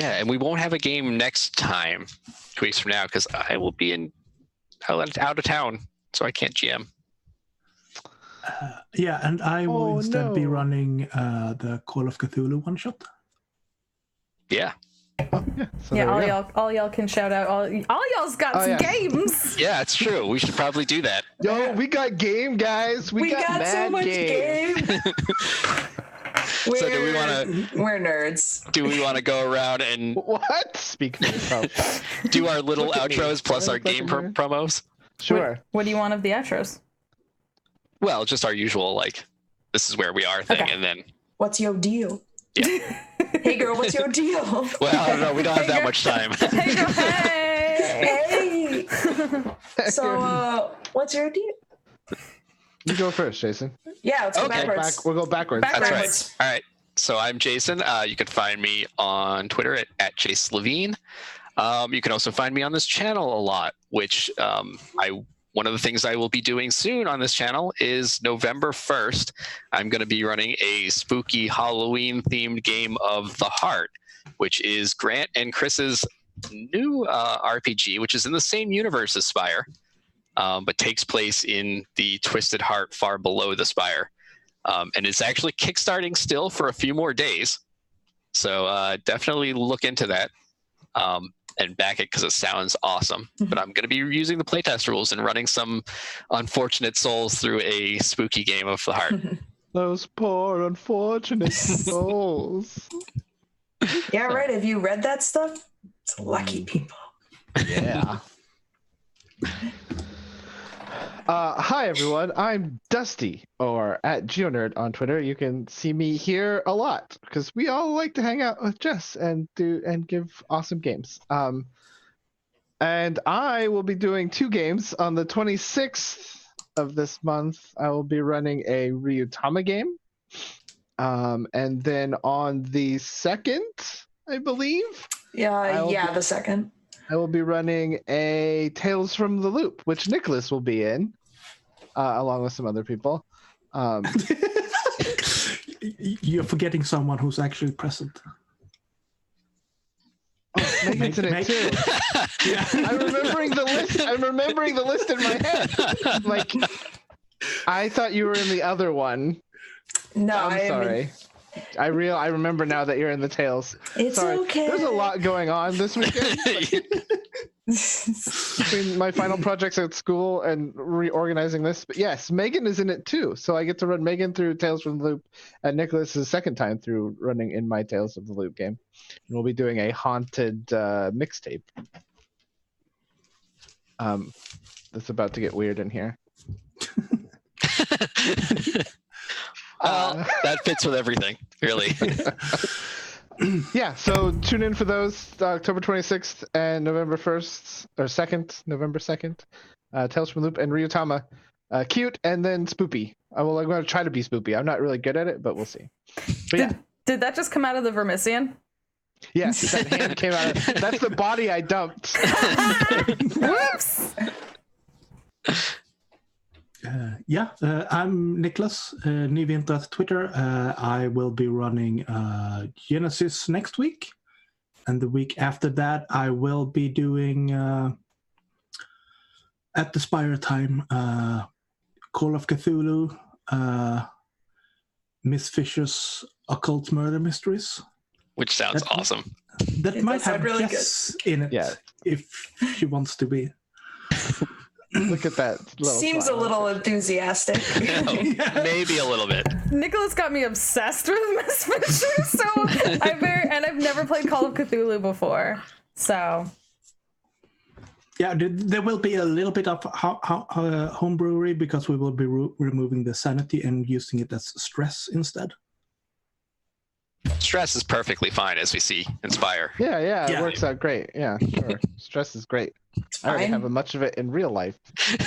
And we won't have a game next time, 2 weeks from now, because I will be out of town, so I can't GM. And I will instead be running the Call of Cthulhu one shot. Yeah. All y'all can shout out. All y'all's got some games. Yeah, it's true. We should probably do that. Yo, we got game, guys. We got so much game. We're nerds. Do we want to go around and what? Speak for yourself. Do our little outros plus our game promos? Sure. What do you want of the outros? Well, just our usual, like, this is where we are thing, and then. What's your deal? Yeah. Hey, girl, what's your deal? Well, I don't know. We don't have that much time. Hey, girl, hey. So, what's your deal? You go first, Jason. Yeah, let's go backwards. We'll go backwards. That's right. All right. So I'm Jason. You can find me on Twitter at Chase Levine. You can also find me on this channel a lot, which one of the things I will be doing soon on this channel is November 1st. I'm going to be running a spooky Halloween-themed game of The Heart, which is Grant and Chris's new RPG, which is in the same universe as Spire. but takes place in the Twisted Heart far below the Spire, and is actually kickstarting still for a few more days. So definitely look into that and back it because it sounds awesome. But I'm going to be using the playtest rules and running some unfortunate souls through a spooky game of the heart. Those poor unfortunate souls. Yeah, right. Have you read that stuff? It's lucky people. Yeah. Hi everyone, I'm Dusty, or at GeoNerd on Twitter. You can see me here a lot because we all like to hang out with Jess and give awesome games. And I will be doing 2 games on the 26th of this month. I will be running a Ryutama game, and then on the 2nd, I believe. Yeah, the 2nd. I will be running a Tales from the Loop, which Nicholas will be in, along with some other people. You're forgetting someone who's actually present. Oh, Megan's in it too. Yeah. I'm remembering the list in my head. Like, I thought you were in the other one. No, I'm sorry. I remember now that you're in the Tales. It's Sorry. okay. There's a lot going on this weekend. Between my final projects at school and reorganizing this. But yes, Megan is in it too. So I get to run Megan through Tales from the Loop, and Nicholas's second time through running in my Tales of the Loop game. And we'll be doing a haunted mixtape. That's about to get weird in here. That fits with everything, really. Yeah, so tune in for those October 26th and November 1st, or 2nd, November 2nd. Tales from Loop and Ryutama. Cute and then spoopy. I'm going to try to be spoopy. I'm not really good at it, but we'll see. But yeah. Did that just come out of the Vermisian? Yes, that hand came out of... That's the body I dumped. Whoops! I'm Nicholas, Nyvinter at Twitter. I will be running Genesis next week. And the week after that, I will be doing, at the Spire time, Call of Cthulhu, Miss Fisher's Occult Murder Mysteries. Which sounds awesome. That might have really Jess in it, if she wants to be. Look at that. Seems smile. a little enthusiastic. Maybe a little bit. Nicholas got me obsessed with Miss Fisher, so I've never played Call of Cthulhu before, so. Yeah, there will be a little bit of home brewery because we will be removing the sanity and using it as stress instead. Stress is perfectly fine, as we see in Spire. Yeah, it works out great. Yeah, sure. Stress is great. I already have a bunch of it in real life.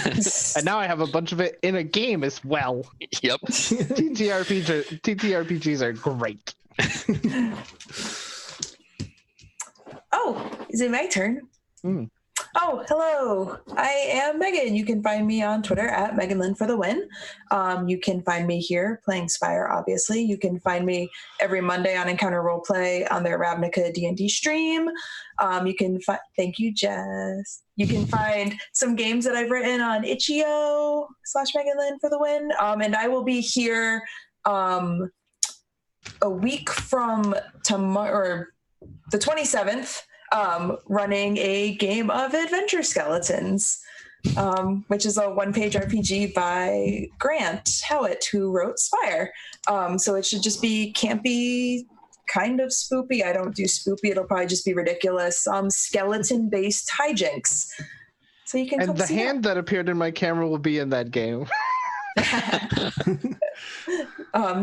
And now I have a bunch of it in a game as well. Yep. TTRPGs are great. Oh, is it my turn? Oh, hello. I am Megan. You can find me on Twitter at Megan for the win. You can find me here playing Spire, obviously. You can find me every Monday on Encounter Roleplay on their Ravnica D&D stream. You can thank you, Jess. You can find some games that I've written on itch.io/Megan for the win. And I will be here a week from tomorrow, or the 27th. Running a game of Adventure Skeletons, which is a one-page RPG by Grant Howitt, who wrote Spire. So it should just be campy, kind of spoopy. I don't do spoopy. It'll probably just be ridiculous. Skeleton-based hijinks. So you can come and the see hand that appeared in my camera will be in that game.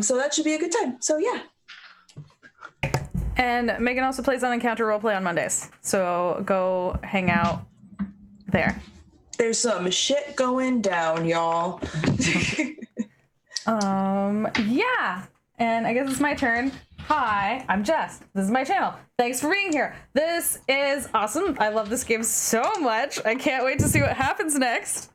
So that should be a good time. So yeah. And Megan also plays on Encounter Roleplay on Mondays, so go hang out there. There's some shit going down, y'all. Yeah. And I guess it's my turn. Hi, I'm Jess. This is my channel. Thanks for being here. This is awesome. I love this game so much. I can't wait to see what happens next.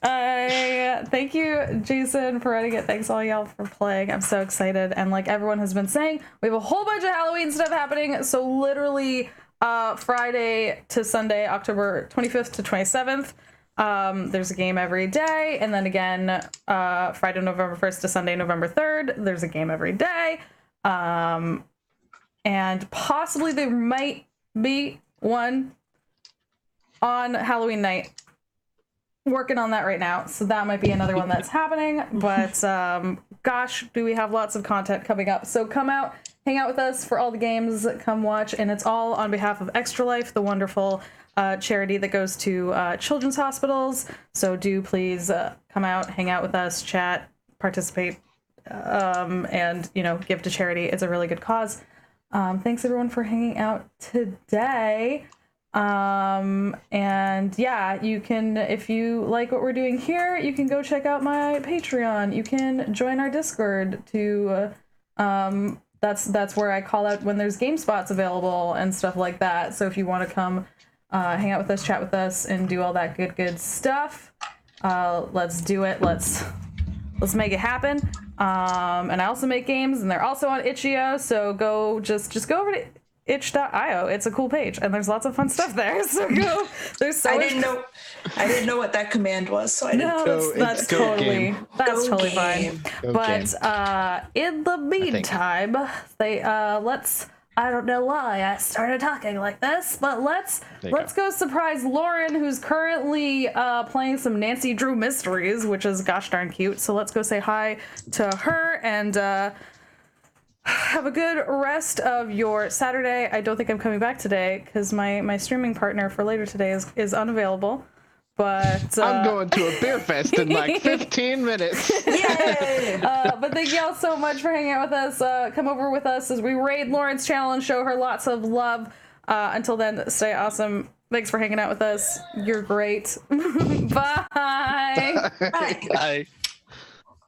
Thank you, Jason, for running it. Thanks all y'all for playing. I'm so excited. And like everyone has been saying, we have a whole bunch of Halloween stuff happening. So literally Friday to Sunday, October 25th to 27th, There's a game every day, and then again, Friday, November 1st to Sunday, November 3rd, there's a game every day. And possibly there might be one on Halloween night. Working on that right now, so that might be another one that's happening. But gosh, do we have lots of content coming up. So come out, hang out with us for all the games, come watch, and it's all on behalf of Extra Life, the wonderful charity that goes to children's hospitals. So do please come out, hang out with us, chat, participate, and give to charity. It's a really good cause. Thanks everyone for hanging out today. And yeah, you can, if you like what we're doing here, you can go check out my Patreon. You can join our Discord to that's where I call out when there's game spots available and stuff like that. So if you want to come hang out with us, chat with us, and do all that good stuff, let's do it. Let's make it happen. And I also make games, and they're also on itch.io, so go just go over to itch.io. It's a cool page, and there's lots of fun stuff there. So go. There's so I much. I didn't know what that command was, so I didn't. No, that's totally game. fine. But in the meantime, let's. I don't know why I started talking like this, but let's go surprise Lauren, who's currently playing some Nancy Drew Mysteries, which is gosh darn cute. So let's go say hi to her and have a good rest of your Saturday. I don't think I'm coming back today because my streaming partner for later today is unavailable. But I'm going to a beer fest in like 15 minutes. Yay! But thank y'all so much for hanging out with us. Come over with us as we raid Lauren's channel and show her lots of love. Until then, stay awesome. Thanks for hanging out with us. You're great. Bye. Bye. Bye.